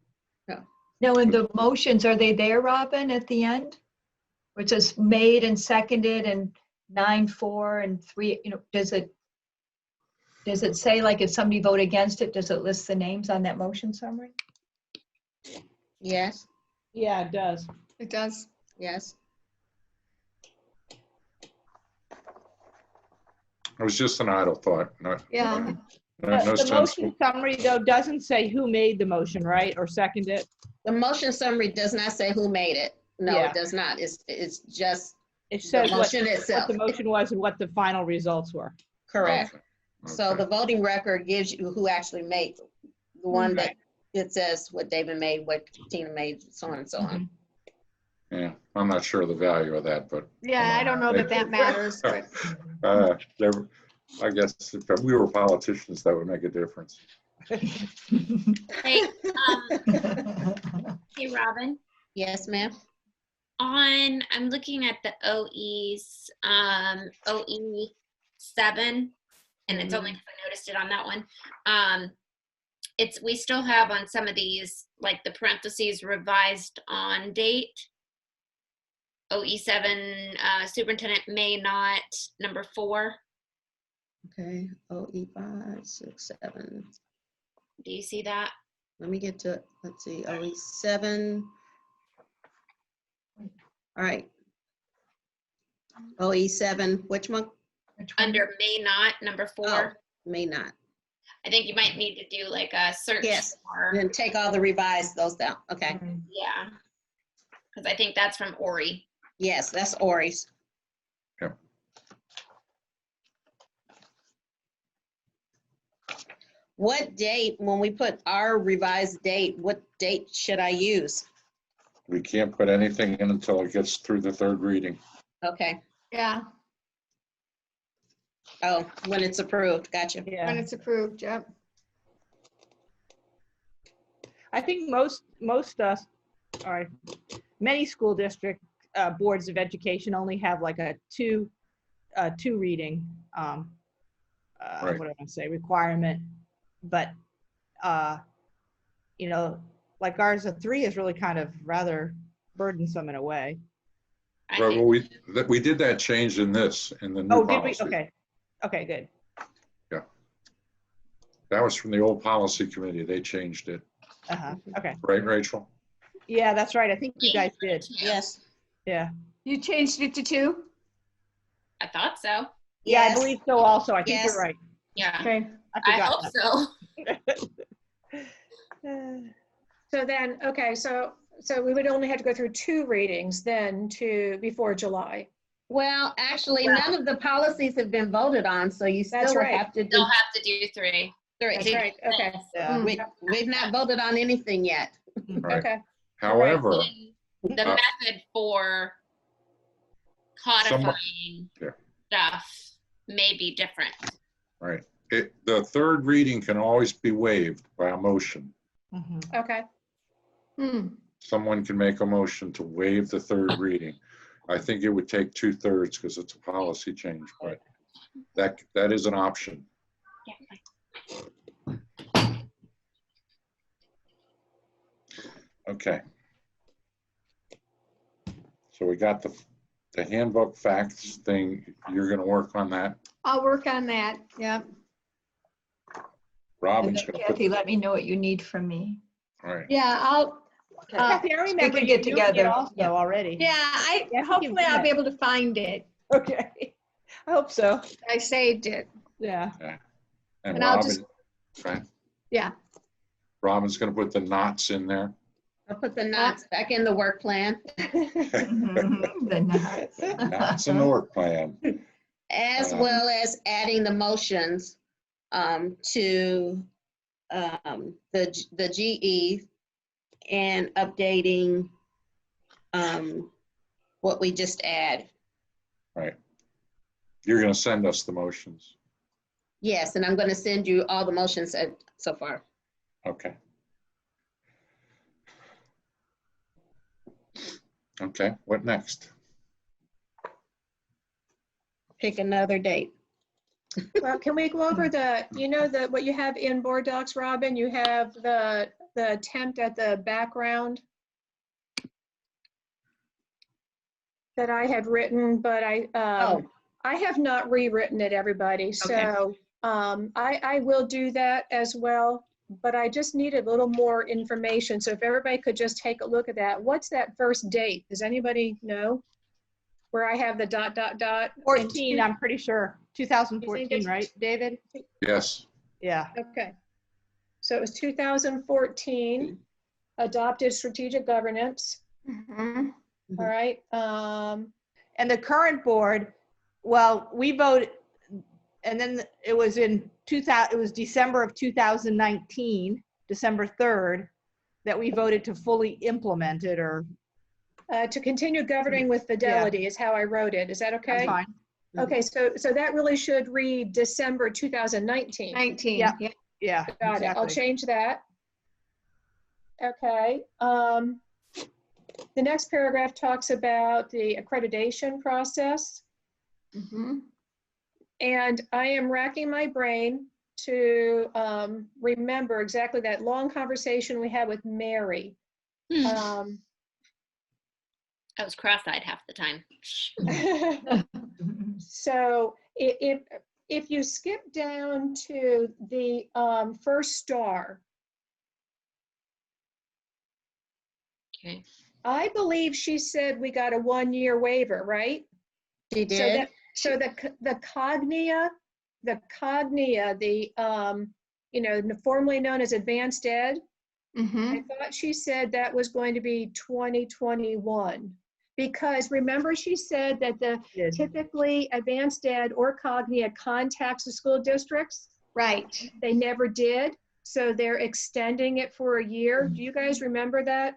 Now, in the motions, are they there, Robin, at the end? Where it says made and seconded and 9-4 and 3, does it say like if somebody vote against it, does it list the names on that motion summary? Yes, Yeah, it does. It does. yes. it was just an idle thought. Yeah. No The sense. motion summary, though, doesn't say who made the motion, right? Or seconded it. The motion summary does not say who made it. No, Yeah. it does not. It's just It the says what motion itself. the motion was and what the final results were. Correct. Okay. So Okay. the voting record gives you who actually made the one that it says what David made, what Tina made, so on and so on. Yeah, I'm not sure of the value of that, but Yeah, I don't know that that matters, but I guess if we were politicians, that would make a difference. Hey, hey, Robin. Yes, ma'am. I'm looking at the OEs, OE 7, and it's only because I noticed it on that one. We still have on some of these, like the parentheses revised on date. OE 7, superintendent may not, number 4. Okay, OE 5, 6, 7. Do you see that? Let me get to, let's see, OE 7. All right. OE 7, which one? Under may not, number 4. Oh, may not. I think you might need to do like a search Yes. for, Then take all the revised those down. Okay. yeah. Because I think that's from Ori. Yes, that's Ori's. Yep. What date, when we put our revised date, what date should I use? We can't put anything in until it gets through the third reading. Okay. yeah, Oh, when it's approved. Gotcha. when Yeah. it's approved, yep. I think many school district boards of education only have like a two reading, Right. what do I want to say, requirement. But, like ours, a 3 is really kind of rather burdensome in a way. I Right, think well, we did that change in the new Oh, did we? policy. Okay. Okay, good. That was from the old policy committee. They changed it. Okay. Right, Rachel? Yeah, that's right. I think you guys did. Yes. Yeah. You changed it to 2? I thought so. Yeah, I Yes. believe so also. I think Yes. you're right. Yeah. Okay. I I forgot hope so. that. So then, okay, so we would only have to go through 2 readings then before July. Well, actually, none of the policies have been voted on, so you That's still right. have to do They'll have to do 3. 3. That's right, okay, Yeah. We've not voted on anything yet. Right. okay. However, The method for codifying Yeah. stuff may be different. right. The third reading can always be waived by a motion. Mhm. Okay, Someone can make a motion to waive the third reading. I think it would take 2/3 because it's a policy change, but that is an option. Okay. So we got the handbook facts thing. You're going to work on that. I'll work on that, yep. And Robin's then going to put, Kathy, let me know what you need from me. all right. Yeah, I'll, Kathy, I remember could you get doing it together. also Yeah. already. yeah, Yeah, I think hopefully you've I'll done be it. able to find it. Okay. I hope so. I saved it. Yeah. And And I'll just- Robin, okay. Yeah. Robin's going to put the knots in there. I'll put the knots back in the work plan, The knots. Knots in the work plan. as well as adding the motions to the GE and updating what we just add. Right. You're going to send us the motions. Yes, and I'm going to send you all the motions so far. Okay. Okay, what next? Pick another date. well, can we go over what you have in board docs, Robin? You have the attempt at the background that I had written, but I have not rewritten it, everybody. So I will do that as well, but I just need a little more information. So if everybody could just take a look at that. What's that first date? Does anybody know? Where I have the ... 14, I'm pretty sure. You 2014, think right, David? Yes. Yeah. Okay. So it was 2014, adopted strategic governance. Mhm. All right. And the current board, well, we voted, and then it was in 2000, it was December of 2019, December 3rd, that we voted to fully implement it, or To continue governing with fidelity is how I wrote it. Is that that's okay? fine. Okay, so that really should read December 2019. 19, Yeah. yeah. Yeah, Got it. I'll exactly. change that. Okay. The next paragraph talks about the accreditation process. Mhm. And I am racking my brain to remember exactly that long conversation we had with Mary. I was cross-eyed half the time. So if you skip down to the first star, Okay. I believe she said we got a 1-year waiver, right? She did. So the cognia, formerly known as advanced ed, Mhm. I thought she said that was going to be 2021. Because remember she said that Yeah. typically advanced ed or cognia contacts the school districts. Right. They never did. So they're extending it for a year. Do you guys remember that?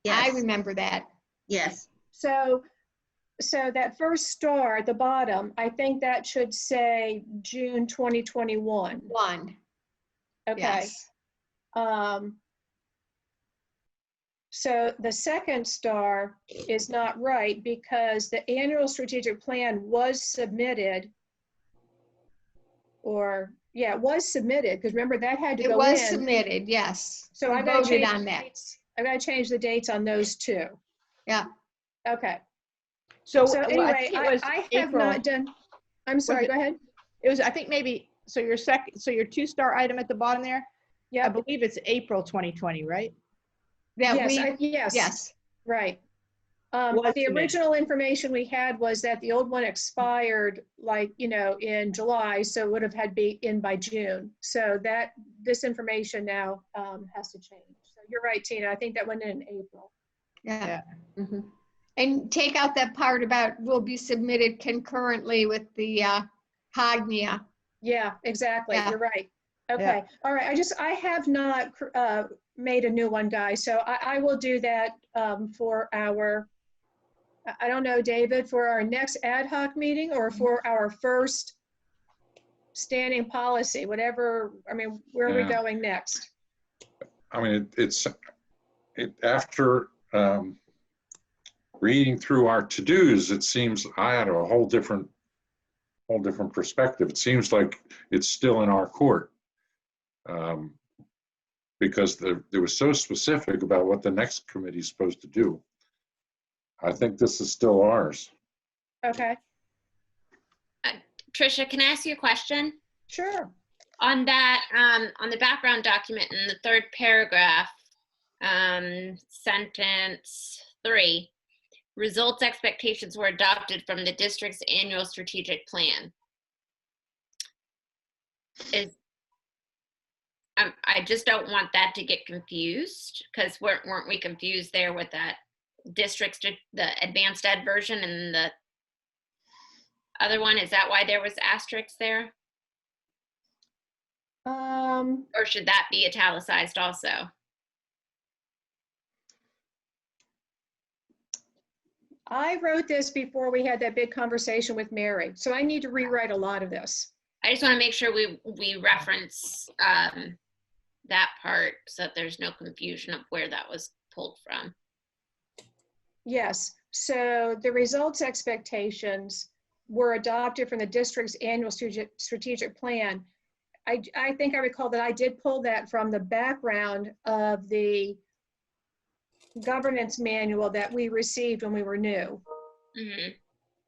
I Yes. remember that. Yes. So that first star at the bottom, I think that should say June 2021. One. Okay. Yes. So the second star is not right because the annual strategic plan was submitted, it was submitted, because remember that had to It go was in. submitted, yes. So We I gotta voted change on the that. dates. I gotta change the dates on those two. Yeah. Okay. So, So I anyway, think it was I have April. not done, I'm sorry, it- go ahead. It was, I think maybe, so your 2-star item at the bottom there, I Yeah, believe it's April 2020, right? That yes, yes. right. Was The submitted. original information we had was that the old one expired in July, so it would have had to be in by June. So this information now has to change. So you're right, Tina, I think that went in April. Yeah. Mhm. And take out that part about will be submitted concurrently with the cognia. Yeah, exactly, Yeah. you're right. Okay, all right, I have not made a new one, guys, so I will do that for I don't know, David, for our next ad hoc meeting or for our first standing policy, whatever, I mean, where are we Yeah. going next? I mean, after reading through our to-dos, it seems I had a whole different perspective. It seems like it's still in our court. Because it was so specific about what the next committee is supposed to do. I think this is still ours. Okay, Tricia, can I ask you a question? sure. On that, on the background document in the third paragraph, sentence 3, results expectations were adopted from the district's annual strategic plan. I just don't want that to get confused, because weren't we confused there with that the advanced ed version and the other one? Is that why there was asterisks there? Or should that be italicized also? I wrote this before we had that big conversation with Mary, so I need to rewrite a lot of this. I just want to make sure we reference that part so that there's no confusion of where that was pulled from. Yes, so the results expectations were adopted from the district's annual strategic plan. I think I recall that I did pull that from the background of the governance manual that we received when we were new. Mm-hmm.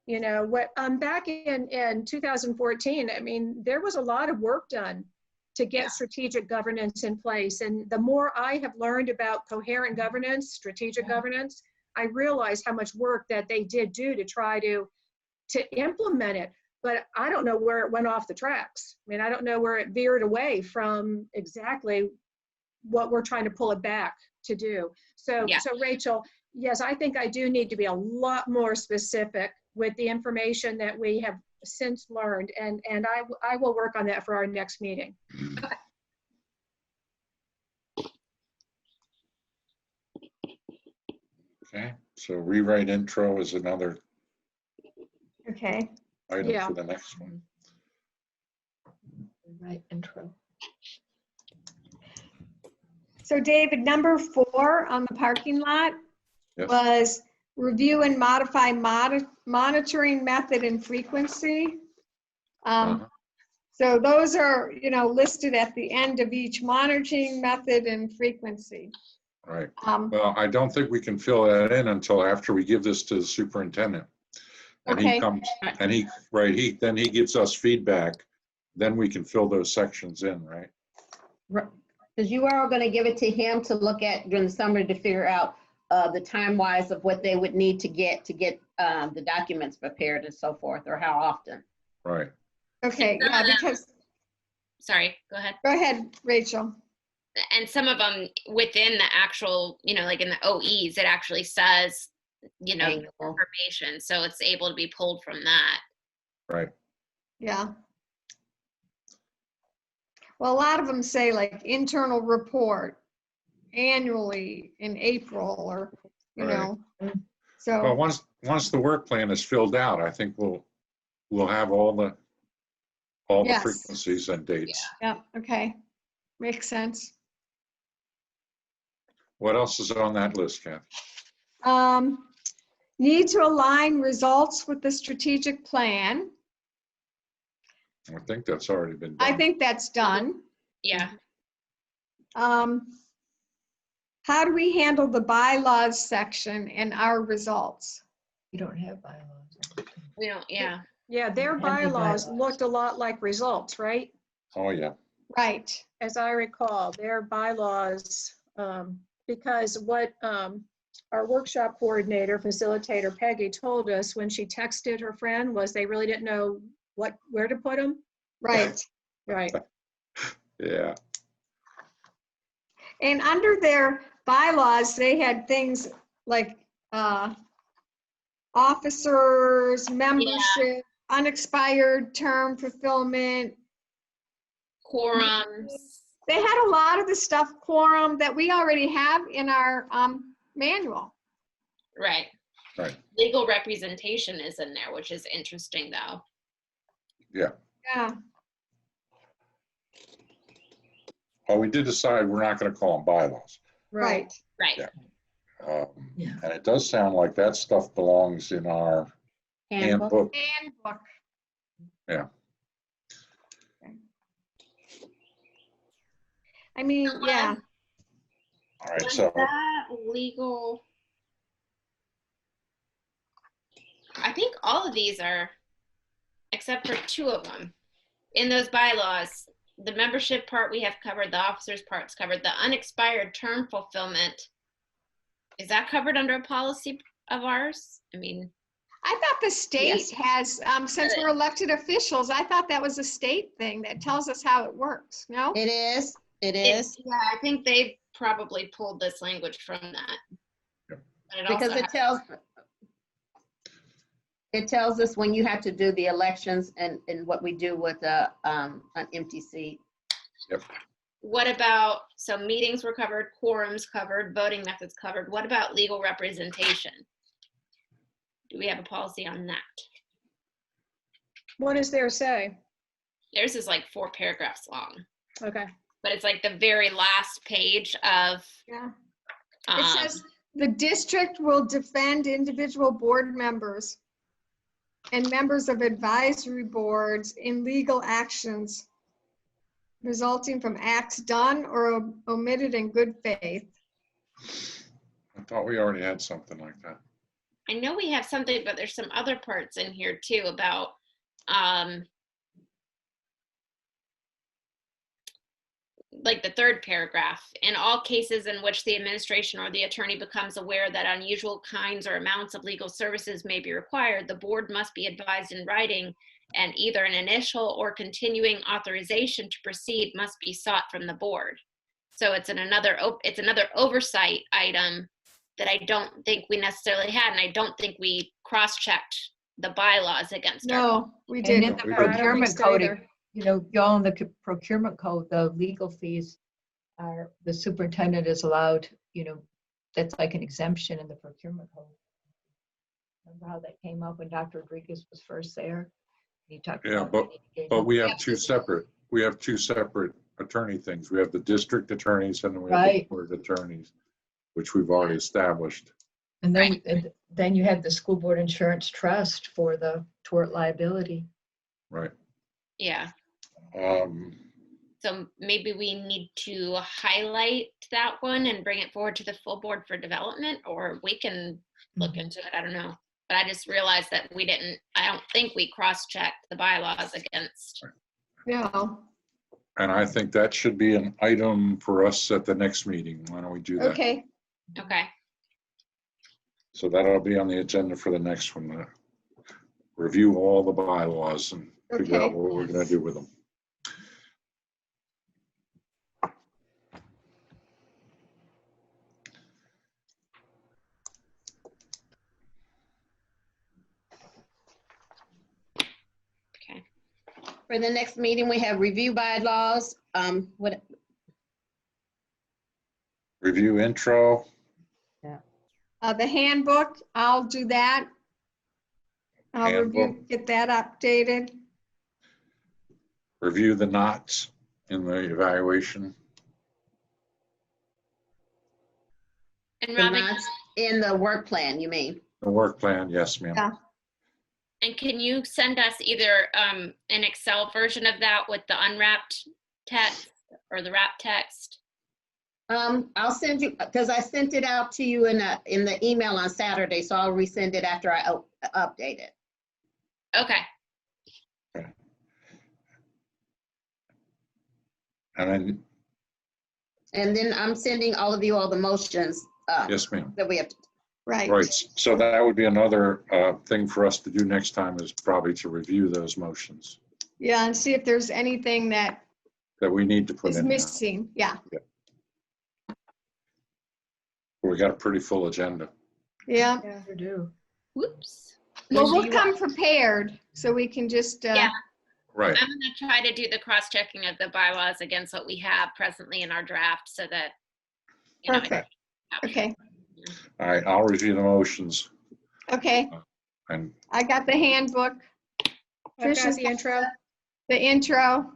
You know, what back in 2014, I mean, there was a lot of work done to get strategic governance in place. And the more I have learned about coherent governance, strategic governance, I realize how much work that they did do to try to implement it. But I don't know where it went off the tracks. I mean, I don't know where it veered away from exactly what we're trying to pull it back to do. So, Yeah. so Rachel, yes, I think I do need to be a lot more specific with the information that we have since learned, and I will work on that for our next meeting. Okay, so rewrite intro is another Okay, item Yeah. for the next one. right, intro. So David, number 4 on the parking lot Yes. was review and modify monitoring method and frequency. Uh-huh. So those are, listed at the end of each monitoring method and frequency. Right. Um, Well, I don't think we can fill that in until after we give this to the superintendent. And Okay. he comes, and then he gives us feedback, then we can fill those sections in, right? Because you are going to give it to him to look at during the summer to figure out the time-wise of what they would need to get the documents prepared and so forth, or how often. Right. Okay, yeah, because, Sorry, go ahead. go ahead, Rachel. And some of them within the actual, like in the OEs, it actually says, the Annual. information. So it's able to be pulled from that. Right. Yeah. Well, a lot of them say like internal report annually in April, or, Right. Well, so, once the work plan is filled out, I think we'll have all the Yes. frequencies and dates. yeah, okay. Makes sense. What else is on that list, Kathy? Need to align results with the strategic plan. I think that's already been done. I think that's done. Yeah. How do we handle the bylaws section in our results? You don't have bylaws. We don't, yeah. Yeah, their And the bylaws bylaws. looked a lot like results, right? Oh, yeah. Right. As I recall, their bylaws, because what our workshop coordinator, facilitator Peggy told us when she texted her friend was they really didn't know where to put them. Right. Right. Yeah. And under their bylaws, they had things like officers, membership, unexpired term fulfillment. Quorums. They had a lot of the stuff, quorum, that we already have in our manual. Right. Right. Legal representation is in there, which is interesting though. Yeah. Yeah. well, we did decide we're not going to call them bylaws. Right. Right. Yeah. Yeah. And it does sound like that stuff belongs in our handbook. Handbook. Yeah. I mean, yeah, All right, Was so that legal? I think all of these are, except for 2 of them. In those bylaws, the membership part we have covered, the officers part's covered, the unexpired term fulfillment. Is that covered under a policy of ours? I mean, I thought the state Yes. has, since we're elected officials, I thought that was a state thing that tells us how it works, no? It is, it is, yeah, I think they probably pulled this language from that. Yep. But it also because it tells us when you have to do the elections and what we do with an empty seat. What about, so meetings were covered, quorums covered, voting methods covered. What about legal representation? Do we have a policy on that? What does there say? Theirs is like 4 paragraphs long, Okay. but it's like the very last page of. Yeah. It says, the district will defend individual board members and members of advisory boards in legal actions resulting from acts done or omitted in good faith. I thought we already had something like that. I know we have something, but there's some other parts in here too about, like the 3rd paragraph, in all cases in which the administration or the attorney becomes aware that unusual kinds or amounts of legal services may be required, the board must be advised in writing, and either an initial or continuing authorization to proceed must be sought from the board. So it's another oversight item that I don't think we necessarily had, and I don't think we cross-checked the bylaws against our. No, we And in didn't. the We didn't. procurement so code, either. you know, y'all in the procurement code, the legal fees are, the superintendent is allowed, you know, that's like an exemption in the procurement code. Remember how that came up when Dr. Rodriguez was first there? He talked Yeah, about. but we have two separate attorney things. We have the district attorneys and then we have the Right. board attorneys, which we've already established. And then you have the school board insurance trust for the tort liability. Right. Yeah, Um, so maybe we need to highlight that one and bring it forward to the full board for development, or we can look into it, I don't know. But I just realized that I don't think we cross-checked the bylaws against. No, and I think that should be an item for us at the next meeting. Why don't we do that? okay, Okay, So that'll be on the agenda for the next one. Review all the bylaws and figure out Okay. what we're gonna do with them. okay. For the next meeting, we have review bylaws. Review intro, the handbook, I'll do that. I'll review, Handbook. get that updated. review the knots in the evaluation. And The Robin, knots in the work plan, you mean? The work plan, yes, ma'am. Yeah. and can you send us either an Excel version of that with the unwrapped text or the wrapped text? I'll send you, because I sent it out to you in the email on Saturday, so I'll resend it after I update it. Okay, And then, I'm sending all of you all the motions yes, ma'am. that we have to. Right. Right, so that would be another thing for us to do next time, is probably to review those motions Yeah, and see if there's anything that that we need to put is in there. missing. Yeah, We got a pretty full agenda. yeah. Yeah, you do. whoops. Well, When do we'll you come prepared so we can just, Yeah. Right, I'm gonna try to do the cross-checking of the bylaws against what we have presently in our draft so that. you know, perfect. Okay, all right, I'll review the motions okay. and I got the handbook, I've got Tricia's the intro. the intro.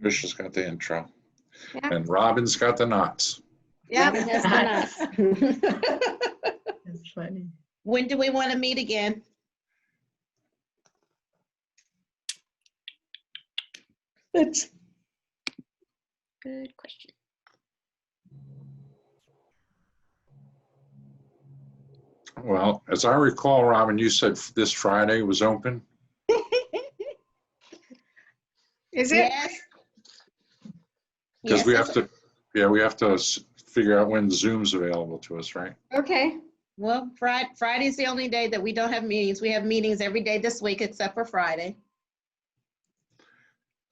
Tricia's got the intro. Yeah. And Robin's got the knots. Yeah. Robin has the knots. That's funny. When do we want to meet again? It's Good question. Well, as I recall, Robin, you said this Friday was open. Is it? Yes. Because Yes, we it's- have to, yeah, we have to figure out when Zoom's available to us, right? Okay. Well, Friday's the only day that we don't have meetings. We have meetings every day this week except for Friday.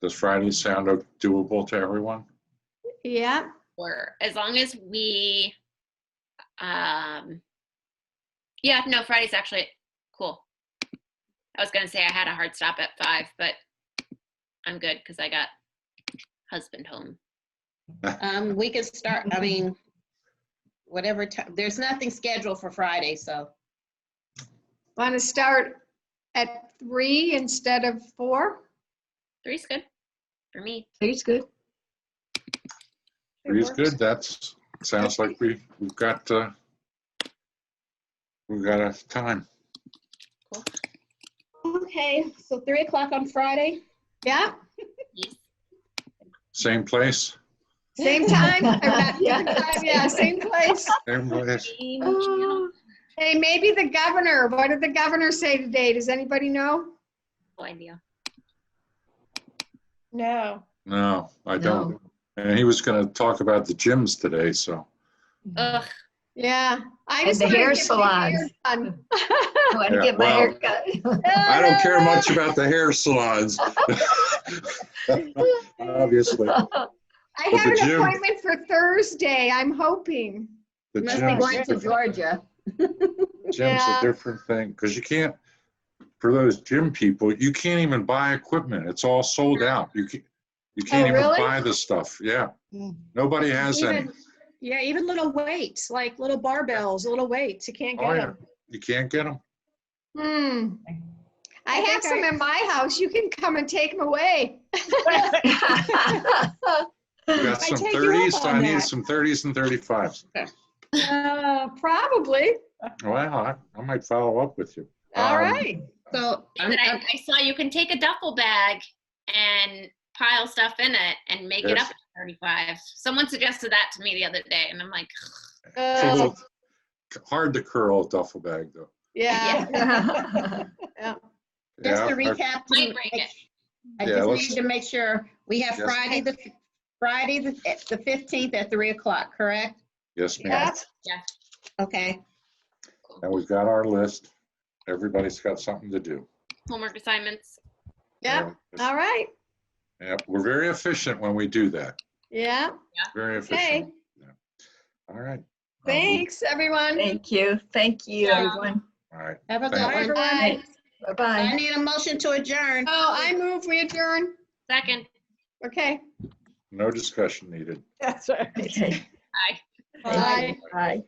Does Friday sound doable to everyone? Yeah. Or as long as we, yeah, no, Friday's actually cool. I was gonna say I had a hard stop at 5, but I'm good because I got husband home. We could start, I mean, whatever time, there's nothing scheduled for Friday, so. Want to start at 3 instead of 4? 3's good for me. Three's good. Three's good. That's, sounds like we've got a time. Okay, so 3 o'clock on Friday. Yeah. Yes. Same place? Same time? Or not Yeah. different time? Yeah, same place. Same place. Same channel. Hey, maybe the governor. What did the governor say today? Does anybody know? No idea. No. No, I don't. And he was going to talk about the gyms today, so. Ugh. Yeah. I And just the wanna hair get my hair salons. done. I want to Yeah, get my well, hair cut. I don't care much about the hair salons. Obviously, I But have the an gym- appointment for Thursday. I'm hoping. the Must be going to gym's Georgia. Yeah. a different thing, because you can't, for those gym people, you can't even buy equipment. It's all sold out. You can't even really? buy the stuff. Yeah. Mm. Nobody has any. Even, yeah, even little weights, like little barbells, little weights, you can't Oh, get yeah. them. You can't get them. I have some in my house. You can come and take them away. You got I some take you up 30s? I on need that. some 30s and 35s. Probably. Well, I might follow up with you. All Um, right. So, David, I saw you can take a duffel bag and pile stuff in it and make it Yes. up to 35. Someone suggested that to me the other day, and I'm like, It's a little hard to curl a duffel bag, though. Yeah. just Yeah, to recap, Might break it. I Yeah, just let's- need to make sure we have Yes. Friday the 15th at 3 o'clock, correct? Yes, ma'am. Yeah. yeah. Okay. And we've got our list. Everybody's got something to do. Homework assignments. Yep. All right. Yep, we're very efficient when we do that. Yeah. Very Okay. efficient. Yeah. All right. Thanks, everyone. Thank you. Thank you, Yeah. everyone. All right. Have a good Thank Bye, one. everyone. Bye. I Bye-bye. need a motion to adjourn. Oh, I move we adjourn. Second. Okay. No discussion needed. That's right. Okay. Bye. Bye. Bye.